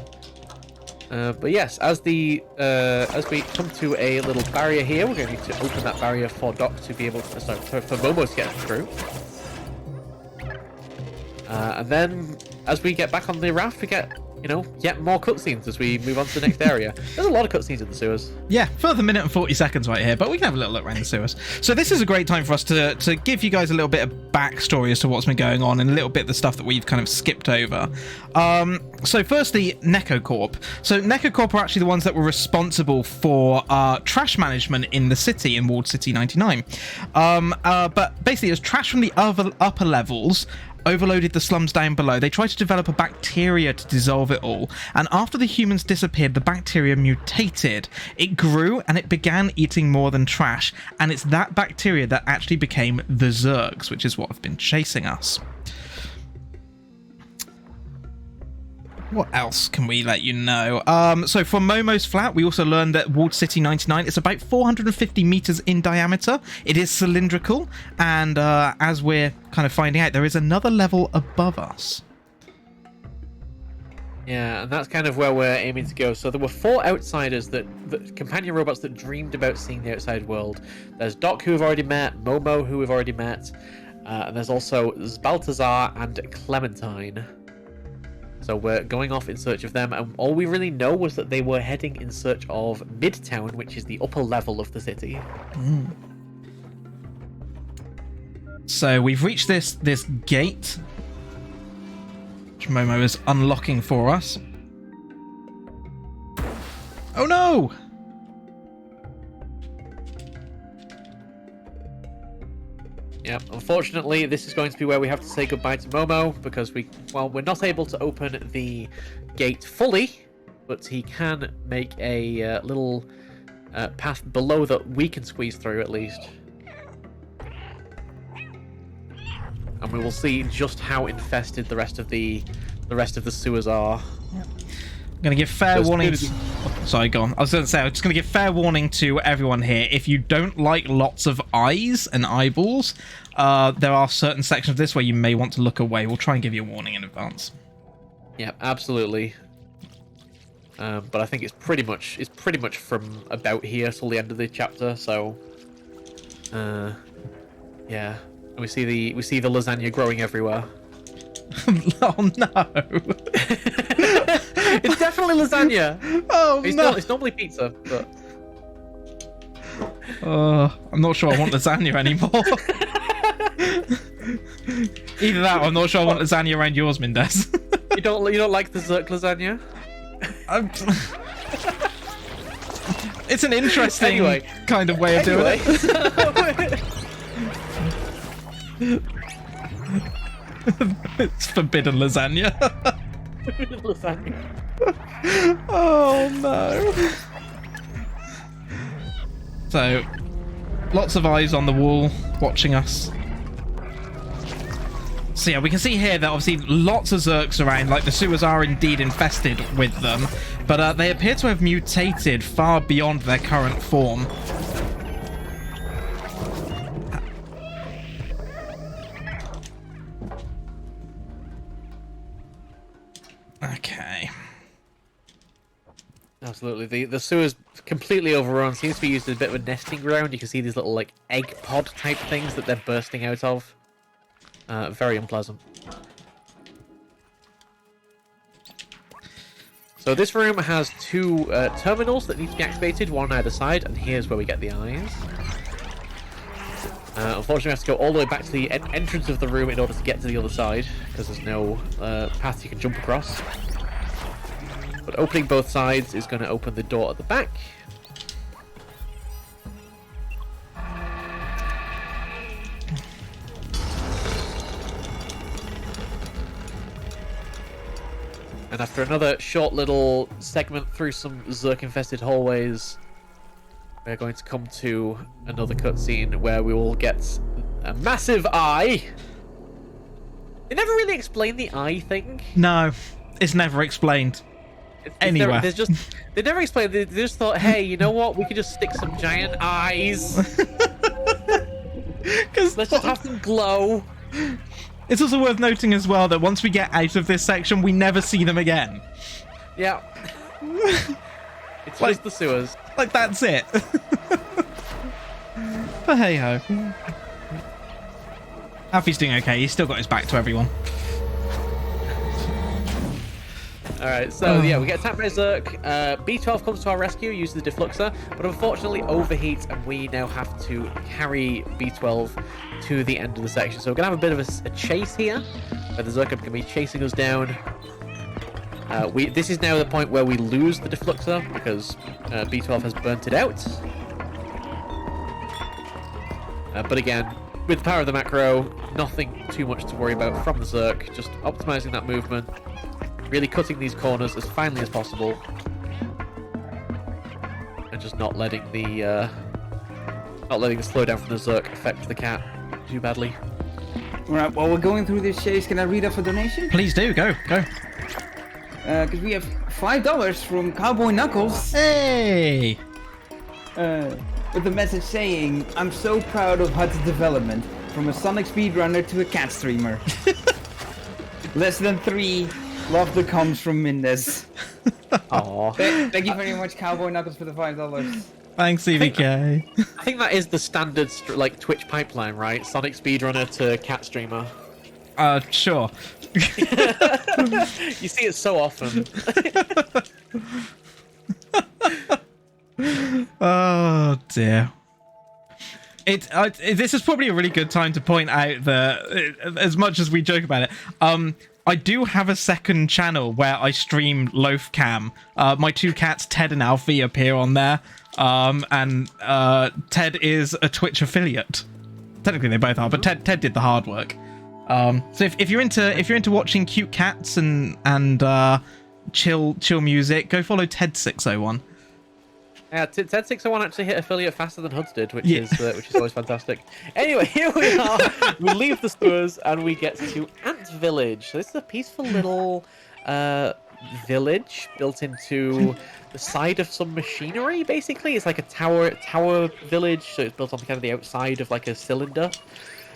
But yes, as we come to a little barrier here, we're going to need to open that barrier for Doc to be able to, for Momo to get through. And then as we get back on the raft, we get, yet more cutscenes as we move on to the next area. There's a lot of cutscenes in the sewers. Yeah, further minute and 40 seconds right here, but we can have a little look around the sewers. So this is a great time for us to give you guys a little bit of backstory as to what's been going on and a little bit of the stuff that we've kind of skipped over. So firstly, Necocorp. So Necocorp are actually the ones that were responsible for trash management in the city, in Walled City 99. But basically, it was trash from the upper levels overloaded the slums down below. They tried to develop a bacteria to dissolve it all, and after the humans disappeared, the bacteria mutated. It grew and it began eating more than trash, and it's that bacteria that actually became the Zergs, which is what have been chasing us. What else can we let you know? So for Momo's flat, we also learned that Walled City 99 is about 450 meters in diameter. It is cylindrical, and as we're kind of finding out, there is another level above us. Yeah, and that's kind of where we're aiming to go. So there were 4 outsiders the companion robots that dreamed about seeing the outside world. There's Doc, who we've already met, Momo, who we've already met, and there's also Balthazar and Clementine. So we're going off in search of them, and all we really know was that they were heading in search of Midtown, which is the upper level of the city. So we've reached this gate, which Momo is unlocking for us. Oh no! Yeah, unfortunately, this is going to be where we have to say goodbye to Momo, because we're not able to open the gate fully, but he can make a little path below that we can squeeze through at least. And we will see just how infested the rest of the sewers are. Yep. I'm going to give fair warning. Sorry, go on. I was going to say, I'm just going to give fair warning to everyone here. If you don't like lots of eyes and eyeballs, there are certain sections of this where you may want to look away. We'll try and give you a warning in advance. Yeah, absolutely. But I think it's pretty much from about here till the end of the chapter. So, yeah, and we see the lasagna growing everywhere. Oh no! It's definitely lasagna. Oh no! It's normally pizza, but I'm not sure I want lasagna anymore. Either that, or I'm not sure I want lasagna around yours, Mindez. You don't like the Zerk lasagna? It's an interesting kind of way of doing it. It's forbidden lasagna. Lasagna. Oh no. So, lots of eyes on the wall watching us. So yeah, we can see here that obviously lots of Zerks around, like the sewers are indeed infested with them, but they appear to have mutated far beyond their current form. Okay. Absolutely. The sewer's completely overrun. Seems to be used as a bit of a nesting ground. You can see these little, like, egg pod type things that they're bursting out of. Very unpleasant. So this room has two terminals that need to be activated, one on either side, and here's where we get the eyes. Unfortunately, we have to go all the way back to the entrance of the room in order to get to the other side, because there's no path you can jump across. But opening both sides is going to open the door at the back. And after another short little segment through some Zerk-infested hallways, we're going to come to another cutscene where we will get a massive eye. They never really explain the eye thing. No, it's never explained. Anywhere. They never explained. They just thought, hey, you know what? We could just stick some giant eyes. Let's just have them glow. It's also worth noting as well that once we get out of this section, we never see them again. Yeah. It's like, just the sewers. Like, that's it. But hey-ho. Alfie's doing okay. He's still got his back to everyone. Alright, so yeah, we get attacked by Zerk. B12 comes to our rescue, uses the defluxer, but unfortunately overheats, and we now have to carry B12 to the end of the section. So we're going to have a bit of a chase here, where the Zerk are going to be chasing us down. This is now the point where we lose the defluxer, because B12 has burnt it out. But again, with the power of the macro, nothing too much to worry about from the Zerk, just optimizing that movement. Really cutting these corners as finely as possible, and just not letting the slowdown from the Zerk affect the cat too badly. Alright, while we're going through this chase, can I read off a donation? Please do, go. Because we have $5 from Cowboy Knuckles. Hey! With the message saying, I'm so proud of HUD's development, from a Sonic speedrunner to a cat streamer. Less than 3. Love that comes from Mindez. Aww. Thank you very much, Cowboy Knuckles, for the $5. Thanks, CVK. I think that is the standard like Twitch pipeline, right? Sonic speedrunner to cat streamer. Sure. You see it so often. Oh dear. This is probably a really good time to point out that, as much as we joke about it, I do have a second channel where I stream Loaf Cam. My two cats, Ted and Alfie, appear on there. And Ted is a Twitch affiliate. Technically, they both are, but Ted did the hard work. So if you're into watching cute cats and chill music, go follow Ted601. Yeah, Ted601 actually hit affiliate faster than HUD's did, which is always fantastic. Anyway, here we are. We leave the sewers and we get to Ant Village. So this is a peaceful little village built into the side of some machinery. Basically, it's like a tower village. So it's built on kind of the outside of like a cylinder.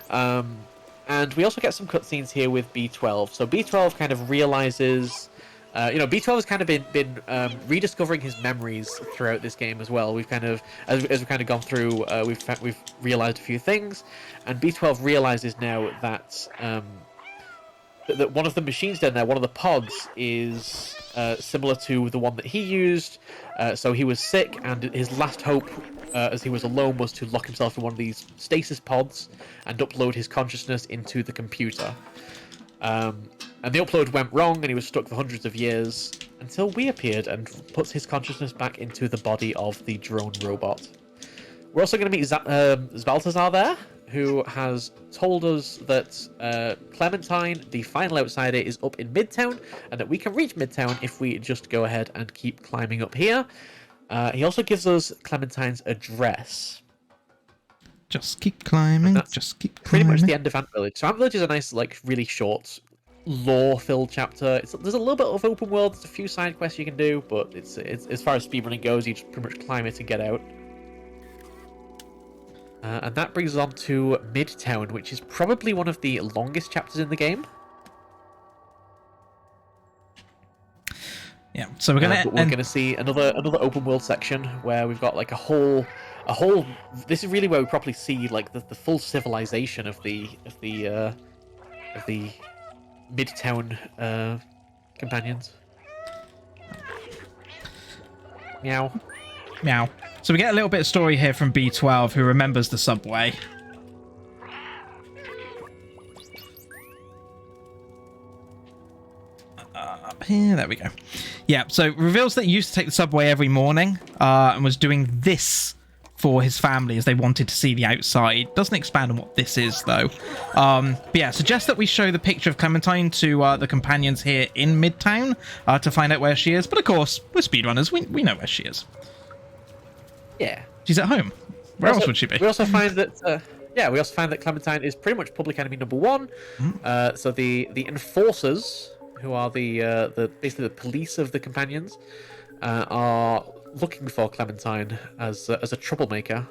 And we also get some cutscenes here with B12. So B12 kind of realizes. B12 has kind of been rediscovering his memories throughout this game as well. We've kind of, as we've kind of gone through, we've realized a few things, and B12 realizes now that that one of the machines down there, one of the pods, is similar to the one that he used. So he was sick, and his last hope, as he was alone, was to lock himself in one of these stasis pods and upload his consciousness into the computer. And the upload went wrong, and he was stuck for hundreds of years until we appeared and puts his consciousness back into the body of the drone robot. We're also going to meet Zbaltazar there, who has told us that Clementine, the final outsider, is up in Midtown, and that we can reach Midtown if we just go ahead and keep climbing up here. He also gives us Clementine's address. Just keep climbing. Just keep pretty climbing. much the end of Ant Village. So Ant Village is a nice, like, really short, lore-filled chapter. There's a little bit of open world. There's a few side quests you can do, but it's as far as speedrunning goes, you just pretty much climb it and get out. And that brings us on to Midtown, which is probably one of the longest chapters in the game. Yeah, so we're gonna see another open world section where we've got like a whole. This is really where we properly see like the full civilization of the Midtown companions. Meow. Meow. So we get a little bit of story here from B12, who remembers the subway. Up here, there we go. Yeah, so reveals that he used to take the subway every morning and was doing this for his family as they wanted to see the outside. Doesn't expand on what this is, though. But yeah, suggests that we show the picture of Clementine to the companions here in Midtown to find out where she is. But of course, we're speedrunners. We know where she is. Yeah. She's at home. Where else would she be? We also find that... we also find that Clementine is pretty much public enemy number one. So the enforcers, who are the basically the police of the companions, are looking for Clementine as a troublemaker.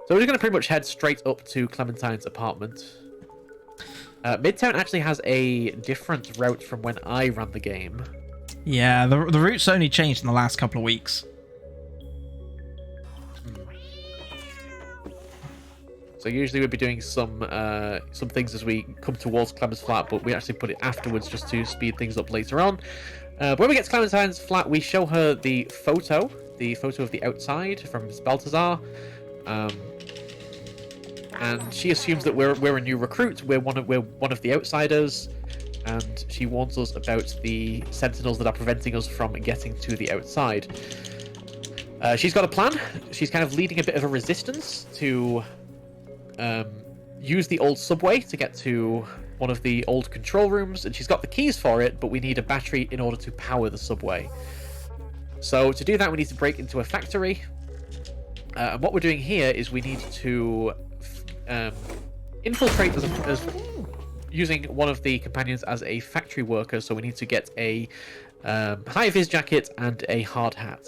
So we're just going to pretty much head straight up to Clementine's apartment. Midtown actually has a different route from when I ran the game. Yeah, the route's only changed in the last couple of weeks. So usually we'd be doing some things as we come towards Clem's flat, but we actually put it afterwards just to speed things up later on. But when we get to Clementine's flat, we show her the photo of the outside from Balthazar, and she assumes that we're a new recruit. We're one of the outsiders, and she warns us about the sentinels that are preventing us from getting to the outside. She's got a plan. She's kind of leading a bit of a resistance to use the old subway to get to one of the old control rooms, and she's got the keys for it, but we need a battery in order to power the subway. So to do that, we need to break into a factory. And what we're doing here is we need to infiltrate as using one of the companions as a factory worker. So we need to get a high-vis jacket and a hard hat.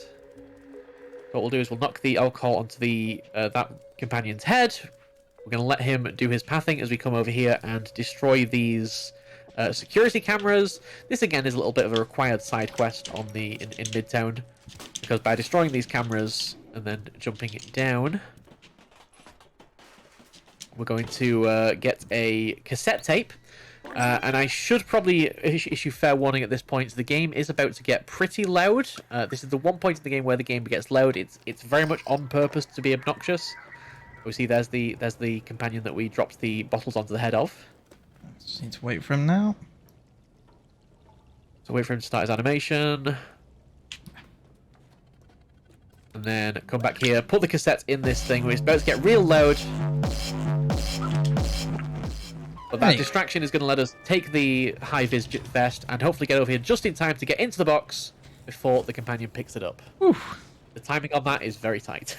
What we'll do is we'll knock the alcohol onto the that companion's head. We're going to let him do his pathing as we come over here and destroy these security cameras. This again is a little bit of a required side quest on in Midtown, because by destroying these cameras and then jumping it down, we're going to get a cassette tape. And I should probably issue fair warning at this point. The game is about to get pretty loud. This is the one point in the game where the game gets loud. It's very much on purpose to be obnoxious. We see there's the companion that we dropped the bottles onto the head of. Just need to wait for him now. So wait for him to start his animation. And then come back here, put the cassette in this thing. It's about to get real loud. But that distraction is going to let us take the high-vis vest and hopefully get over here just in time to get into the box before the companion picks it up. Oof. The timing on that is very tight.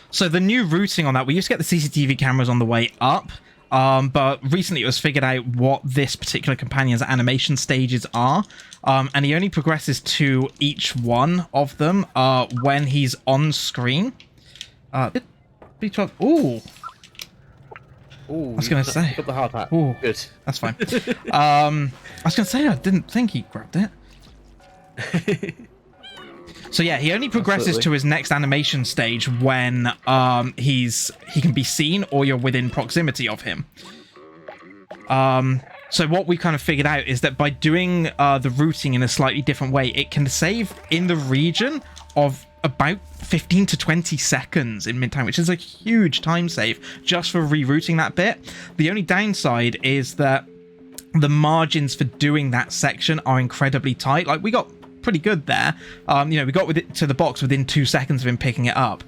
So the new routing on that, we used to get the CCTV cameras on the way up, but recently it was figured out what this particular companion's animation stages are, and he only progresses to each one of them when he's on screen. B12. Ooh. Ooh, I was going to say. Pick up the hard hat. Ooh, good. That's fine. I was going to say, I didn't think he grabbed it. So yeah, he only progresses to his next animation stage when he can be seen or you're within proximity of him. So what we kind of figured out is that by doing the routing in a slightly different way, it can save in the region of about 15 to 20 seconds in Midtown, which is a huge time save just for rerouting that bit. The only downside is that the margins for doing that section are incredibly tight. Like, we got pretty good there. We got to the box within 2 seconds of him picking it up.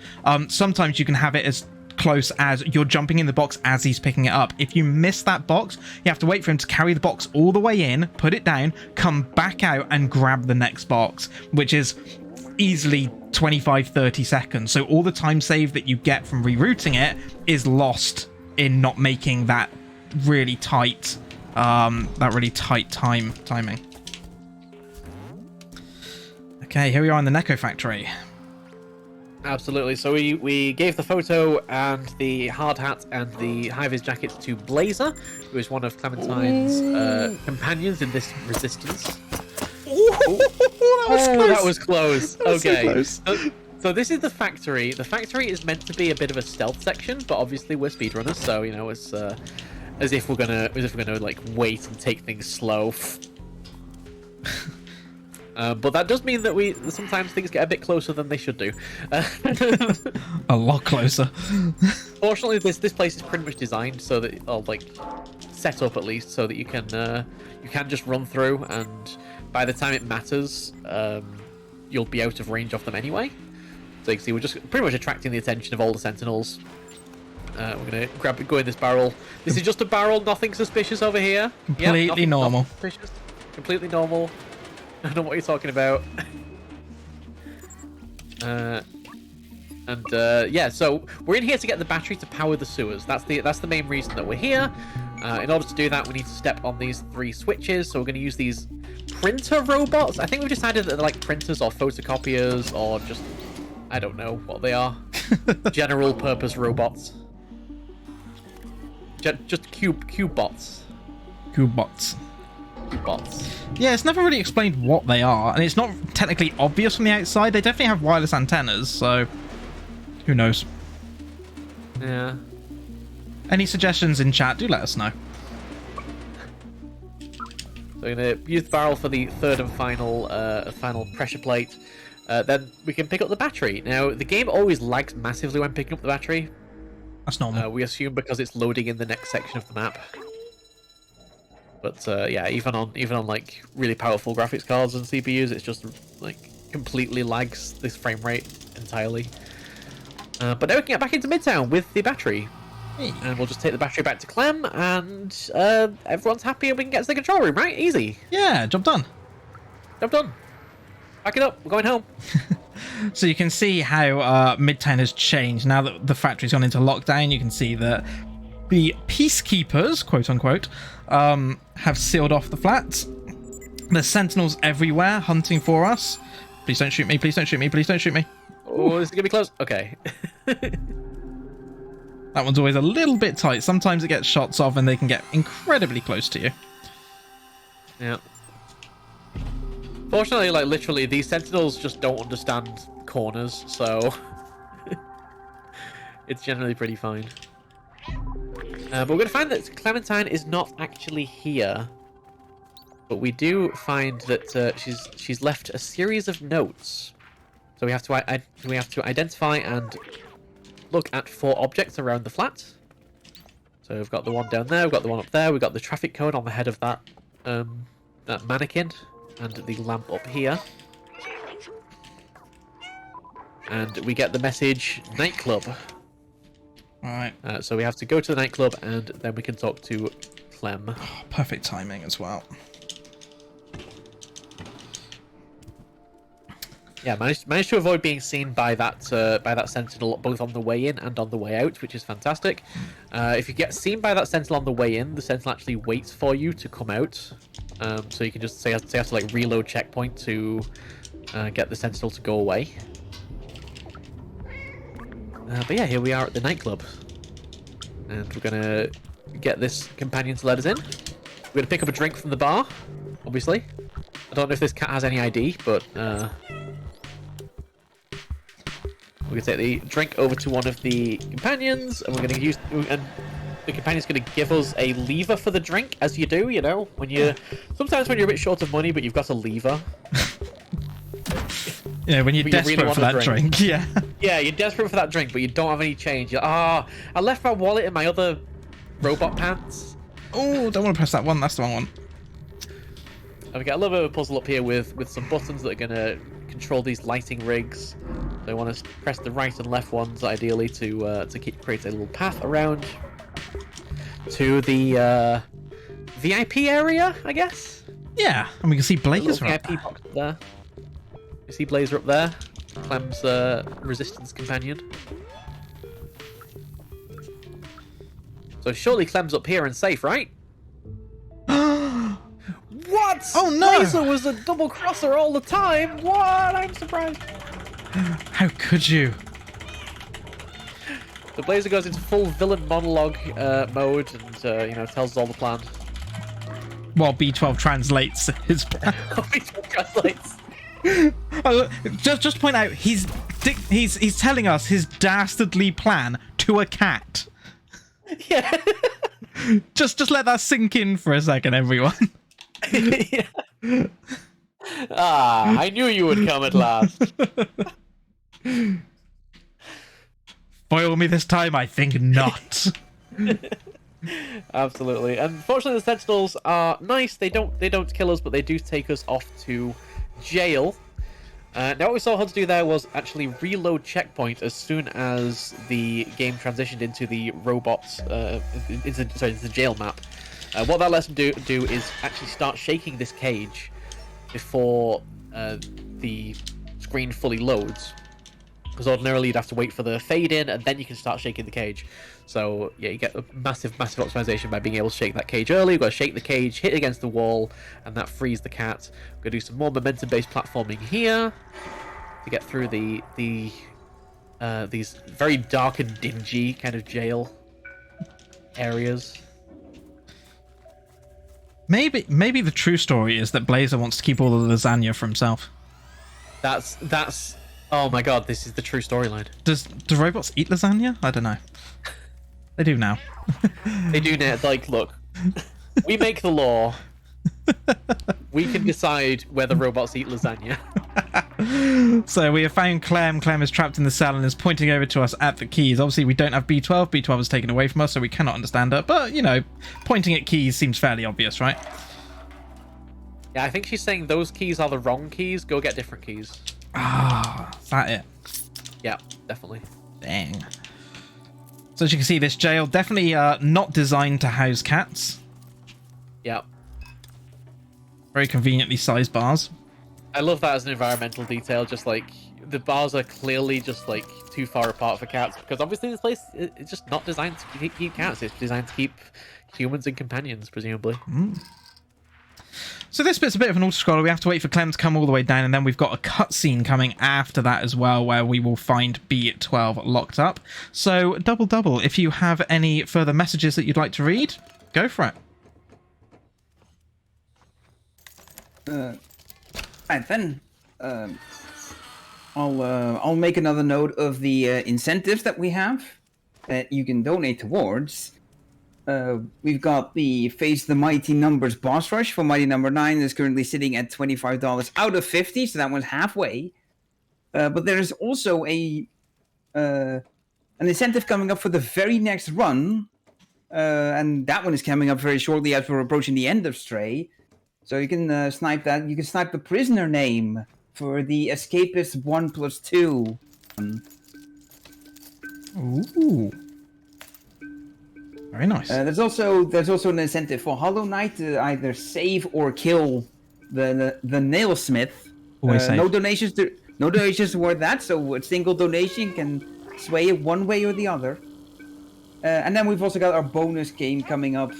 Sometimes you can have it as close as you're jumping in the box as he's picking it up. If you miss that box, you have to wait for him to carry the box all the way in, put it down, come back out and grab the next box, which is easily 25-30 seconds. So all the time save that you get from rerouting it is lost in not making that really tight timing. Okay, here we are in the Neko factory. Absolutely. So we gave the photo and the hard hat and the high-vis jacket to Blazer, who is one of Clementine's companions in this resistance. That was close. Okay. So close. So this is the factory. The factory is meant to be a bit of a stealth section, but obviously we're speedrunners, so you know it's as if we're gonna like wait and take things slow. But that does mean that sometimes things get a bit closer than they should do. A lot closer. Fortunately, this place is pretty much designed so that, or like set up at least, so that you can just run through, and by the time it matters, you'll be out of range of them anyway. So you can see we're just pretty much attracting the attention of all the sentinels. We're gonna go in this barrel. This is just a barrel, nothing suspicious over here. Completely normal. Suspicious. Completely normal. I don't know what you're talking about. Yeah, so we're in here to get the battery to power the sewers. That's the main reason that we're here. In order to do that, we need to step on these 3 switches. So we're going to use these printer robots. I think we've decided that they're like printers or photocopiers or just, I don't know what they are. General purpose robots. Just cube bots. Cube bots. Bots. Yeah, it's never really explained what they are, and it's not technically obvious from the outside. They definitely have wireless antennas, so who knows? Yeah. Any suggestions in chat, do let us know. So we're going to use the barrel for the third and final pressure plate. Then we can pick up the battery. Now, the game always lags massively when picking up the battery. That's normal. We assume because it's loading in the next section of the map. But yeah, even on like really powerful graphics cards and CPUs, it's just like completely lags this frame rate entirely. But now we can get back into Midtown with the battery. Hey. And we'll just take the battery back to Clem, and everyone's happy and we can get to the control room, right? Easy. Yeah, job done. Job done. Back it up, we're going home. So you can see how Midtown has changed. Now that the factory's gone into lockdown, you can see that the peacekeepers, quote unquote, have sealed off the flats. There's sentinels everywhere hunting for us. Please don't shoot me, please don't shoot me, please don't shoot me. Oh, this is gonna be close. Okay. That one's always a little bit tight. Sometimes it gets shots off and they can get incredibly close to you. Yeah. Fortunately, like literally, these sentinels just don't understand corners, so it's generally pretty fine. But we're going to find that Clementine is not actually here. But we do find that she's left a series of notes. So we have to identify and look at 4 objects around the flat. So we've got the one down there, we've got the one up there, we've got the traffic cone on the head of that mannequin, and the lamp up here. And we get the message nightclub. Alright. So we have to go to the nightclub and then we can talk to Clem. Oh, perfect timing as well. Yeah, managed to avoid being seen by that sentinel both on the way in and on the way out, which is fantastic. If you get seen by that sentinel on the way in, the sentinel actually waits for you to come out. So you can just say you have to like reload checkpoint to get the sentinel to go away. But yeah, here we are at the nightclub. And we're gonna get this companion to let us in. We're gonna pick up a drink from the bar, obviously. I don't know if this cat has any ID, but we're gonna take the drink over to one of the companions, and we're gonna use, and the companion's gonna give us a lever for the drink, as you do, you know, sometimes when you're a bit short of money, but you've got a lever. Yeah, when you're desperate really for that drink, yeah. Yeah, you're desperate for that drink, but you don't have any change. I left my wallet in my other robot pants. Oh, don't want to press that one, that's the wrong one. And we got a little bit of a puzzle up here with some buttons that are going to control these lighting rigs. So I want to press the right and left ones, ideally, to create a little path around to the VIP area, I guess. Yeah, and we can see Blake as well. VIP box there. You see Blazer up there? Clem's resistance companion. So surely Clem's up here and safe, right? What? Oh no! Blazer was a double crosser all the time. What? I'm surprised. How could you? The Blazer goes into full villain monologue mode and you know, tells us all the plan. While B12 translates his plan. Translates. Just point out, he's telling us his dastardly plan to a cat. Yeah. just let that sink in for a second, everyone. Yeah. Ah, I knew you would come at last. Foil me this time? I think not. Absolutely. Unfortunately, the Sentinels are nice. They don't kill us, but they do take us off to jail. Now, what we saw Huds do there was actually reload checkpoint as soon as the game transitioned into the robots, into the jail map. What that lets them do is actually start shaking this cage before the screen fully loads. Because ordinarily you'd have to wait for the fade in and then you can start shaking the cage. So yeah, you get a massive optimization by being able to shake that cage early. You've got to shake the cage, hit against the wall, and that frees the cat. We're going to do some more momentum-based platforming here to get through these very dark and dingy kind of jail areas. Maybe the true story is that Blazer wants to keep all the lasagna for himself. That's oh my god, this is the true storyline. Do robots eat lasagna? I don't know. They do now. They do now. Like, look, we make the law. We can decide whether robots eat lasagna. So we have found Clem. Clem is trapped in the cell and is pointing over to us at the keys. Obviously, we don't have B12. B12 is taken away from us, so we cannot understand her. But, you know, pointing at keys seems fairly obvious, right? Yeah, I think she's saying those keys are the wrong keys. Go get different keys. Ah, is that it? Yeah, definitely. Dang. So as you can see, this jail definitely not designed to house cats. Yeah. Very conveniently sized bars. I love that as an environmental detail. Just like the bars are clearly just like too far apart for cats, because obviously this place is just not designed to keep cats. It's designed to keep humans and companions, presumably. So this bit's a bit of an auto-scroller. We have to wait for Clem to come all the way down, and then we've got a cutscene coming after that as well, where we will find B12 locked up. So, double. If you have any further messages that you'd like to read, go for it. Right then, I'll make another note of the incentives that we have that you can donate towards. We've got the Face the Mighty Numbers boss rush for Mighty Number 9 is currently sitting at $25 out of 50, so that one's halfway. But there is also an incentive coming up for the very next run, and that one is coming up very shortly as we're approaching the end of Stray. So you can snipe that. You can snipe the prisoner name for the Escapist 1+2. Ooh. Very nice. There's also an incentive for Hollow Knight to either save or kill the nailsmith. Always save. No donations toward that, so a single donation can sway it one way or the other. And then we've also got our bonus game coming up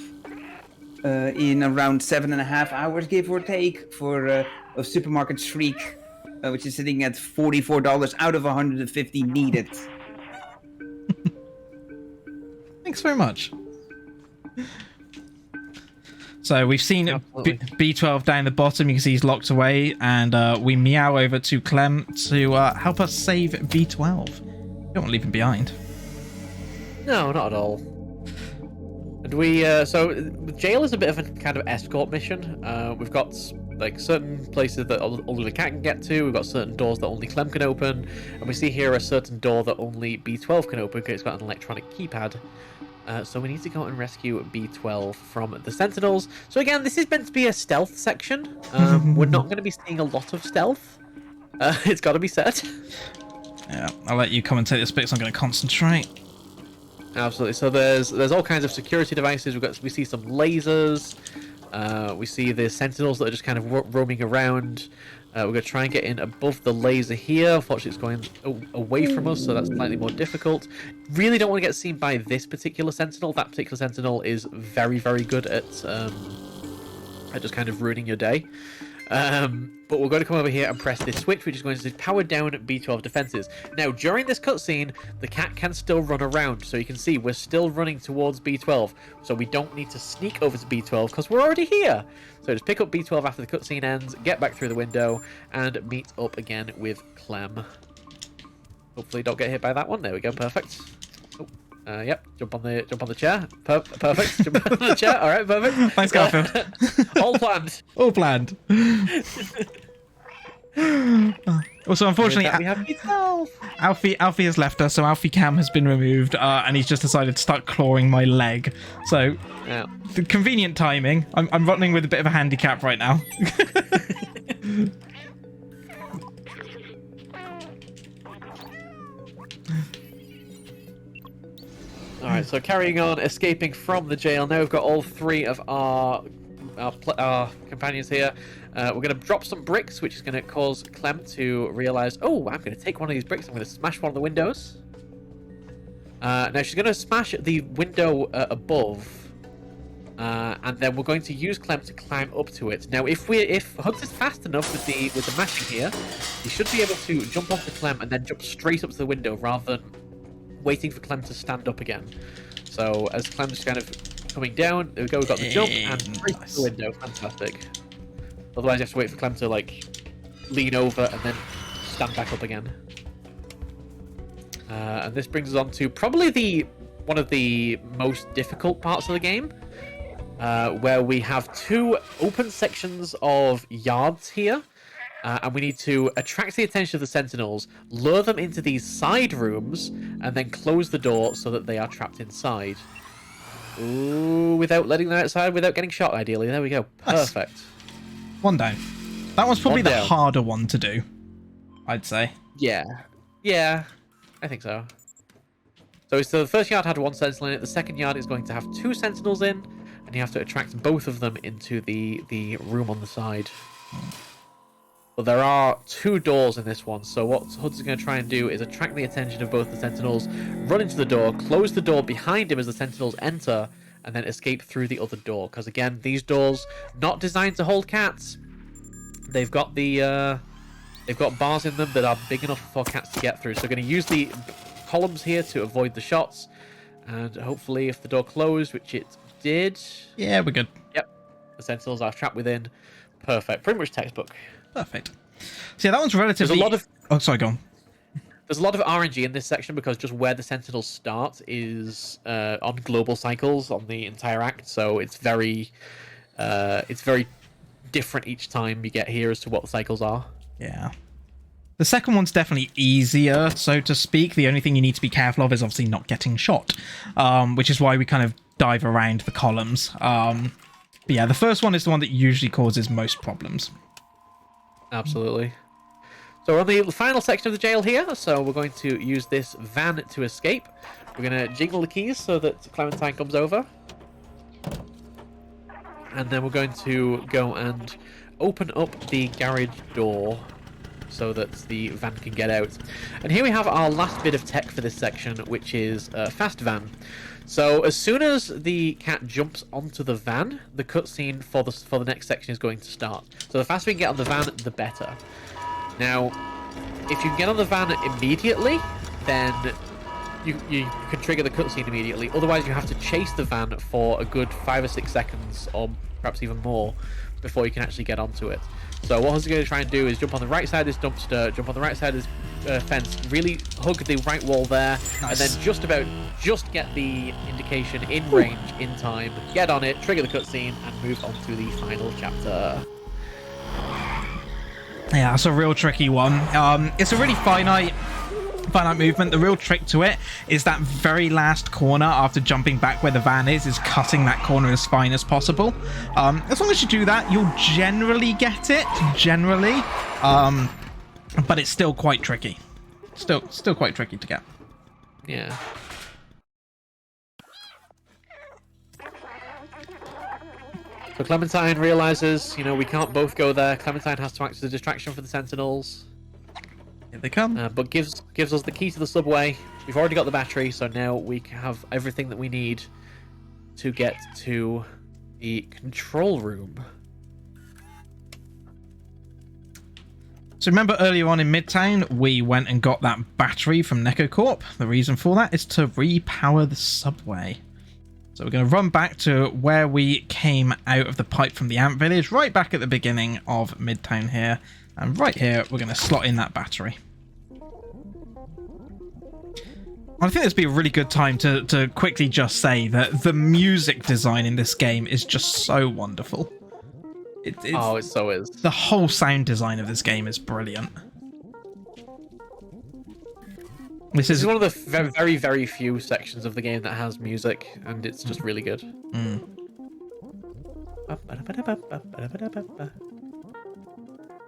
in around 7.5 hours, give or take, for a Supermarket Shriek, which is sitting at $44 out of 150 needed. Thanks very much. So we've seen B12 down the bottom. You can see he's locked away, and we meow over to Clem to help us save B12. Don't want to leave him behind. No, not at all. And we so jail is a bit of a kind of escort mission. We've got like certain places that only the cat can get to. We've got certain doors that only Clem can open, and we see here a certain door that only B12 can open because it's got an electronic keypad. So we need to go and rescue B12 from the Sentinels. So again, this is meant to be a stealth section. We're not going to be seeing a lot of stealth. It's got to be said. Yeah, I'll let you commentate this bit because I'm going to concentrate. Absolutely. So there's all kinds of security devices. We see some lasers. We see the sentinels that are just kind of roaming around. We're going to try and get in above the laser here. Unfortunately, it's going away from us, so that's slightly more difficult. Really don't want to get seen by this particular sentinel. That particular sentinel is very, very good at just kind of ruining your day. But we're going to come over here and press this switch, which is going to power down B12 defenses. Now, during this cutscene, the cat can still run around. So you can see we're still running towards B12. So we don't need to sneak over to B12 because we're already here. So just pick up B12 after the cutscene ends, get back through the window, and meet up again with Clem. Hopefully don't get hit by that one. There we go. Perfect. Yep, jump on the chair. Perfect. Jump on the chair. All right, perfect. Thanks, Garfield. All planned. All planned. Also, unfortunately, we have B12. Alfie has left us, so Alfie Cam has been removed, and he's just decided to start clawing my leg. So, yeah. The convenient timing. I'm running with a bit of a handicap right now. Alright, so carrying on, escaping from the jail. Now we've got all three of our companions here. We're going to drop some bricks, which is going to cause Clem to realise, oh, I'm going to take one of these bricks, I'm going to smash one of the windows. Now she's going to smash the window above, and then we're going to use Clem to climb up to it. Now, if Huds is fast enough with the mashing here, he should be able to jump off the Clem and then jump straight up to the window rather than waiting for Clem to stand up again. So as Clem's kind of coming down, there we go, we've got the jump and straight to the window. Fantastic. Otherwise you have to wait for Clem to like lean over and then stand back up again. And this brings us on to probably one of the most difficult parts of the game, where we have two open sections of yards here. And we need to attract the attention of the sentinels, lure them into these side rooms, and then close the door so that they are trapped inside. Ooh, without letting them outside, without getting shot, ideally. There we go. Perfect. Nice. One down. That one's probably the down. harder one to do, I'd say. Yeah. Yeah, I think so. So the first yard had one sentinel in it. The second yard is going to have two sentinels in, and you have to attract both of them into the room on the side. But there are two doors in this one, so what Huds is going to try and do is attract the attention of both the sentinels, run into the door, close the door behind him as the sentinels enter, and then escape through the other door. Because again, these doors not designed to hold cats. They've got they've got bars in them that are big enough for cats to get through. So we're going to use the columns here to avoid the shots, and hopefully, if the door closed, which it did, Yeah, we're good. Yep, the sentinels are trapped within. Perfect, pretty much textbook. Perfect. So yeah, that one's relatively... There's a lot of... Oh, sorry, go on. There's a lot of RNG in this section because just where the sentinels start is on global cycles on the entire act, so it's very different each time you get here as to what the cycles are. Yeah. The second one's definitely easier, so to speak. The only thing you need to be careful of is obviously not getting shot, which is why we kind of dive around the columns. But yeah, the first one is the one that usually causes most problems. Absolutely. So we're on the final section of the jail here, so we're going to use this van to escape. We're going to jiggle the keys so that Clementine comes over. And then we're going to go and open up the garage door so that the van can get out. And here we have our last bit of tech for this section, which is a fast van. So as soon as the cat jumps onto the van, the cutscene for the next section is going to start. So the faster we can get on the van, the better. Now, if you can get on the van immediately, then you can trigger the cutscene immediately. Otherwise, you have to chase the van for a good 5 or 6 seconds, or perhaps even more, before you can actually get onto it. So what I was going to try and do is jump on the right side of this dumpster, jump on the right side of this fence, really hug the right wall there, Nice. and then just get the indication in range, in time, get on it, trigger the cutscene, and move on to the final chapter. Yeah, that's a real tricky one. It's a really finite movement. The real trick to it is that very last corner after jumping back where the van is cutting that corner as fine as possible. As long as you do that, you'll generally get it. Generally. But it's still quite tricky. Still quite tricky to get. Yeah. So Clementine realizes, you know, we can't both go there. Clementine has to act as a distraction for the Sentinels. Here they come. But gives us the key to the subway. We've already got the battery, so now we have everything that we need to get to the control room. So remember earlier on in Midtown, we went and got that battery from NecoCorp. The reason for that is to repower the subway. So we're going to run back to where we came out of the pipe from the Ant Village, right back at the beginning of Midtown here. And right here, we're going to slot in that battery. I think this would be a really good time to quickly just say that the music design in this game is just so wonderful. It so is. The whole sound design of this game is brilliant. This is one of the very, very few sections of the game that has music, and it's just really good. Mm.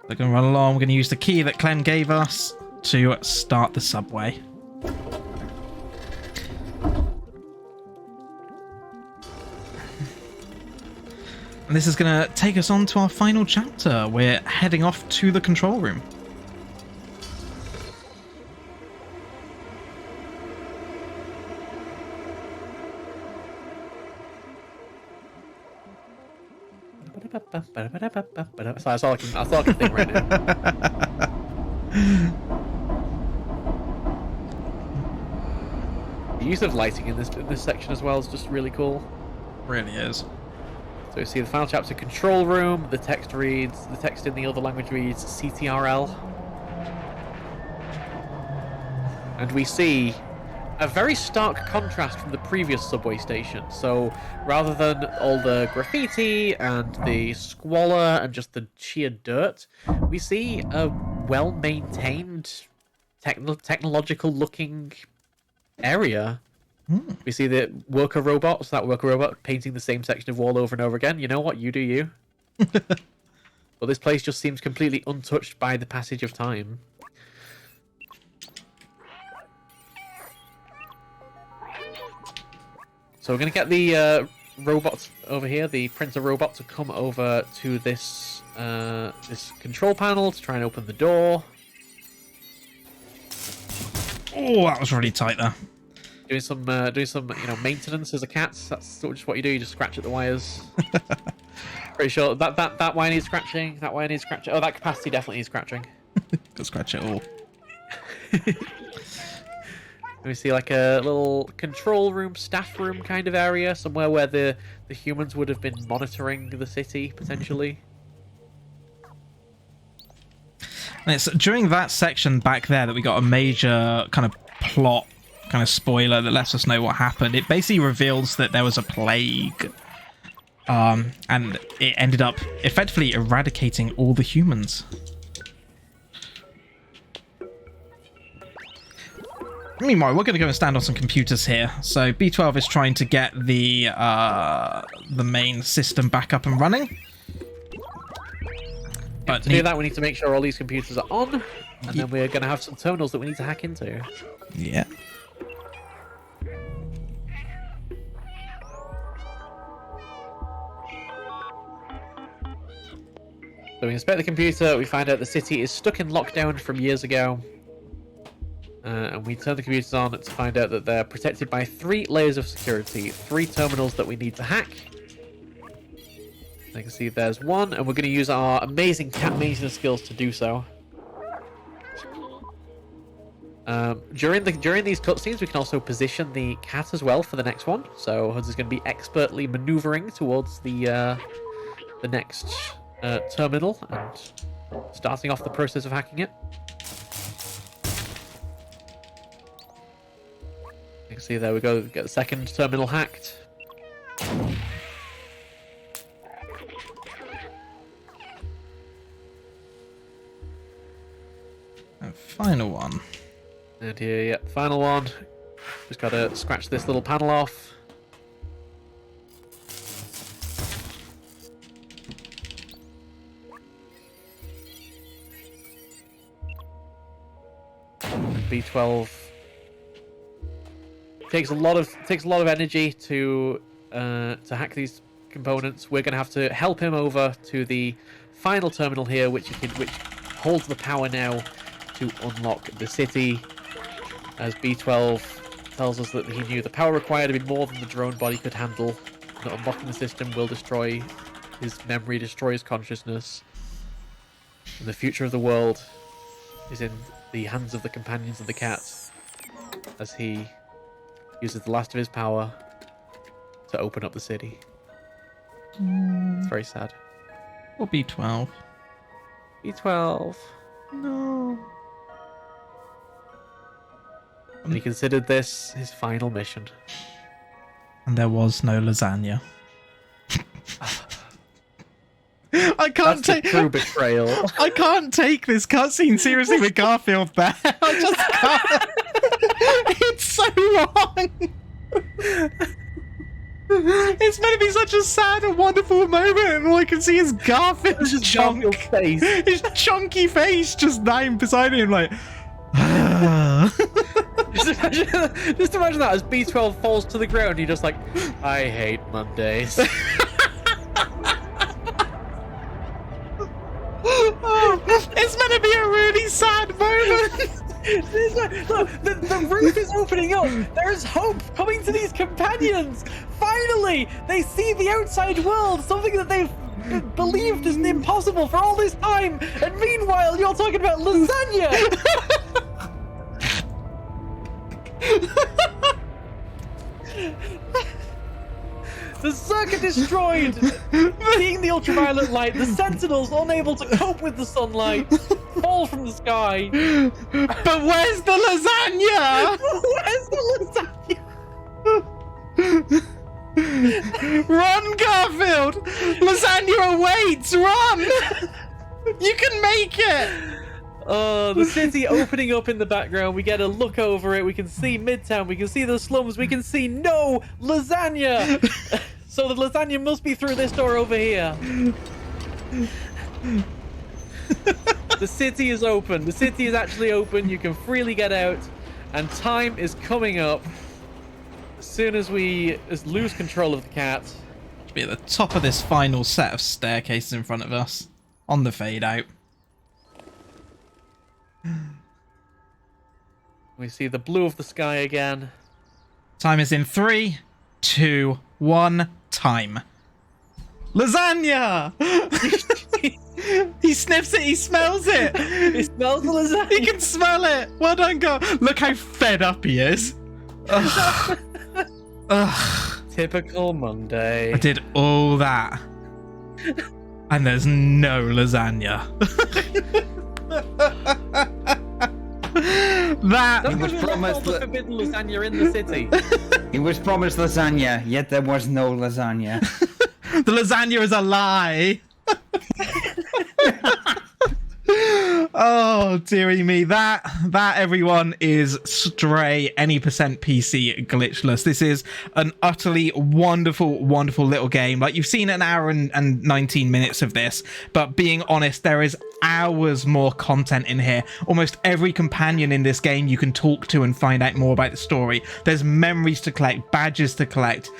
We're going to run along. We're going to use the key that Clem gave us to start the subway. And this is going to take us on to our final chapter. We're heading off to the control room. That's all I can think right now. The use of lighting in this section as well is just really cool. Really is. So you see the final chapter control room, the text in the other language reads CTRL. And we see a very stark contrast from the previous subway station. So rather than all the graffiti and the squalor and just the sheer dirt, we see a well-maintained, technological looking area. We see the worker robots, that worker robot painting the same section of wall over and over again. You know what? You do you. But this place just seems completely untouched by the passage of time. So we're going to get the robots over here, the printer robot, to come over to this this control panel to try and open the door. Oh, that was really tight there. Doing some maintenance as a cat. That's sort of just what you do. You just scratch at the wires. Pretty sure that wire needs scratching. That wire needs scratching. Oh, that capacitor definitely needs scratching. Go scratch it all. We see like a little control room, staff room kind of area, somewhere where the humans would have been monitoring the city potentially. And it's during that section back there that we got a major kind of plot, kind of spoiler that lets us know what happened. It basically reveals that there was a plague, and it ended up effectively eradicating all the humans. Meanwhile, we're going to go and stand on some computers here. So B12 is trying to get the main system back up and running. But to do that, we need to make sure all these computers are on, and then we're going to have some terminals that we need to hack into. Yeah. So we inspect the computer, we find out the city is stuck in lockdown from years ago. And we turn the computers on to find out that they're protected by 3 layers of security, 3 terminals that we need to hack. You can see there's one, and we're going to use our amazing cat maintenance skills to do so. During these cutscenes, we can also position the cat as well for the next one. So Hud's is going to be expertly maneuvering towards the next terminal and starting off the process of hacking it. You can see there we go, get the second terminal hacked. And final one. And here, yeah, final one. Just gotta scratch this little panel off. And B12 takes a lot of energy to hack these components. We're going to have to help him over to the final terminal here, which holds the power now to unlock the city. As B12 tells us that he knew the power required to be more than the drone body could handle. That unlocking the system will destroy his memory, destroy his consciousness. And the future of the world is in the hands of the companions of the cat, as he uses the last of his power to open up the city. It's very sad. Or B12. B12. No. And he considered this his final mission. And there was no lasagna. I can't That's the take true betrayal. I can't take this cutscene seriously with Garfield there. I just can't. It's so wrong. It's meant to be such a sad and wonderful moment, and all I can see is Garfield's Garfield's face. His chunky face just lying beside him, like. Just imagine that as B12 falls to the ground, you're just like, I hate Mondays. It's meant to be a really sad moment. Look, the roof is opening up. There's hope coming to these companions. Finally, they see the outside world, something that they've believed is impossible for all this time. And meanwhile, you're talking about lasagna. The circuit destroyed! Seeing the ultraviolet light, the sentinels unable to cope with the sunlight fall from the sky. But where's the lasagna? Where's the lasagna? Run, Garfield! Lasagna awaits! Run! You can make it! The city opening up in the background. We get a look over it. We can see Midtown. We can see the slums. We can see no lasagna. So the lasagna must be through this door over here. The city is open. The city is actually open. You can freely get out. And time is coming up. As soon as we lose control of the cat. Be at the top of this final set of staircases in front of us. On the fade out. We see the blue of the sky again. Time is in 3, 2, 1, time. Lasagna! He sniffs it, he smells it! He smells the lasagna! He can smell it! Well done, Gar. Look how fed up he is. Ugh. Ugh. Typical Monday. I did all that. And there's no lasagna. That He was promised the forbidden lasagna in the city. He was promised lasagna, yet there was no lasagna. the lasagna is a lie. Oh dearie me, that everyone is Stray any percent PC glitchless. This is an utterly wonderful little game. Like, you've seen an hour and 19 minutes of this, but being honest, there is hours more content in here. Almost every companion in this game you can talk to and find out more about the story. There's memories to collect, badges to collect.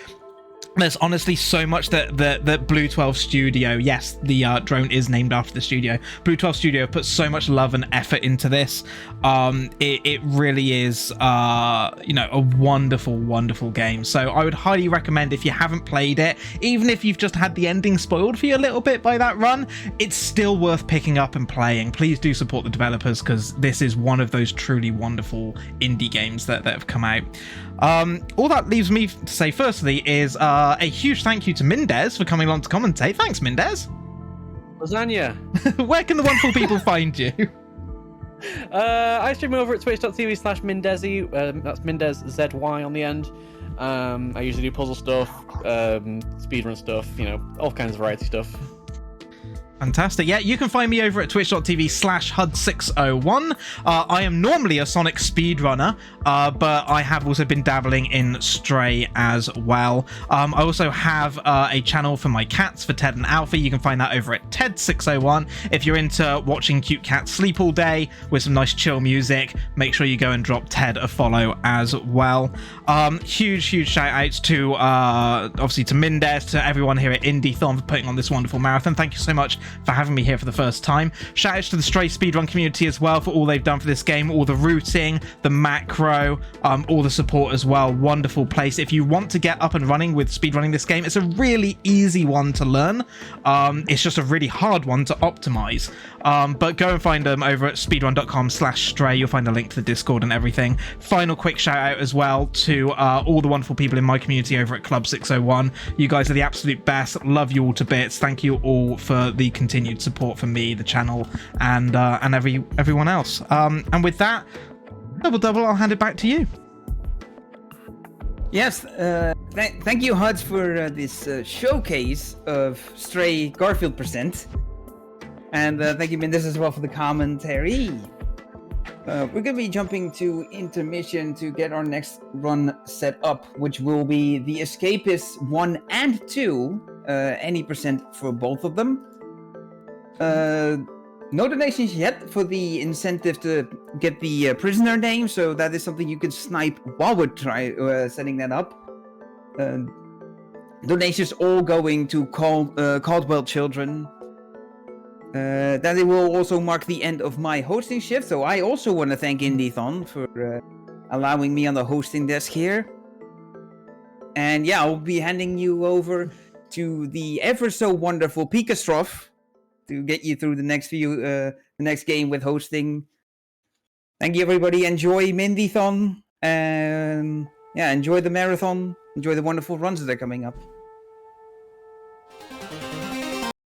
There's honestly so much that Blue 12 Studio, yes, the drone is named after the studio. Blue 12 Studio put so much love and effort into this. It really is, you know, a wonderful game. So I would highly recommend, if you haven't played it, even if you've just had the ending spoiled for you a little bit by that run, it's still worth picking up and playing. Please do support the developers, because this is one of those truly wonderful indie games that have come out. All that leaves me to say firstly is a huge thank you to Mindez for coming along to commentate. Thanks, Mindez. Lasagna. Where can the wonderful people find you? I stream over at twitch.tv/Mindezzy. That's Mindez ZY on the end. I usually do puzzle stuff, speedrun stuff, you know, all kinds of variety stuff. Fantastic. Yeah, you can find me over at twitch.tv/HUD601. I am normally a Sonic speedrunner, but I have also been dabbling in Stray as well. I also have a channel for my cats, for Ted and Alfie. You can find that over at Ted601. If you're into watching cute cats sleep all day with some nice chill music, make sure you go and drop Ted a follow as well. Huge shout outs to obviously to Mindez, to everyone here at Indiethon for putting on this wonderful marathon. Thank you so much for having me here for the first time. Shout out to the Stray speedrun community as well for all they've done for this game, all the routing, the macro, all the support as well. Wonderful place. If you want to get up and running with speedrunning this game, it's a really easy one to learn. It's just a really hard one to optimize. But go and find them over at speedrun.com/stray. You'll find a link to the Discord and everything. Final quick shout out as well to all the wonderful people in my community over at Club 601. You guys are the absolute best. Love you all to bits. Thank you all for the continued support for me, the channel, and everyone else. And with that, double, I'll hand it back to you. Yes, thank you, Huds, for this showcase of Stray Garfield Percent. And thank you, Mindez, as well, for the commentary. We're going to be jumping to intermission to get our next run set up, which will be the Escapists 1 and 2, any percent for both of them. No donations yet for the incentive to get the prisoner name, so that is something you can snipe while we're setting that up. Donations all going to Caldwell Children. That it will also mark the end of my hosting shift, so I also want to thank Indiethon for allowing me on the hosting desk here. And yeah, I'll be handing you over to the ever so wonderful Pikastrof to get you through the next game with hosting. Thank you, everybody. Enjoy Mindethon, and yeah, enjoy the marathon. Enjoy the wonderful runs that are coming up.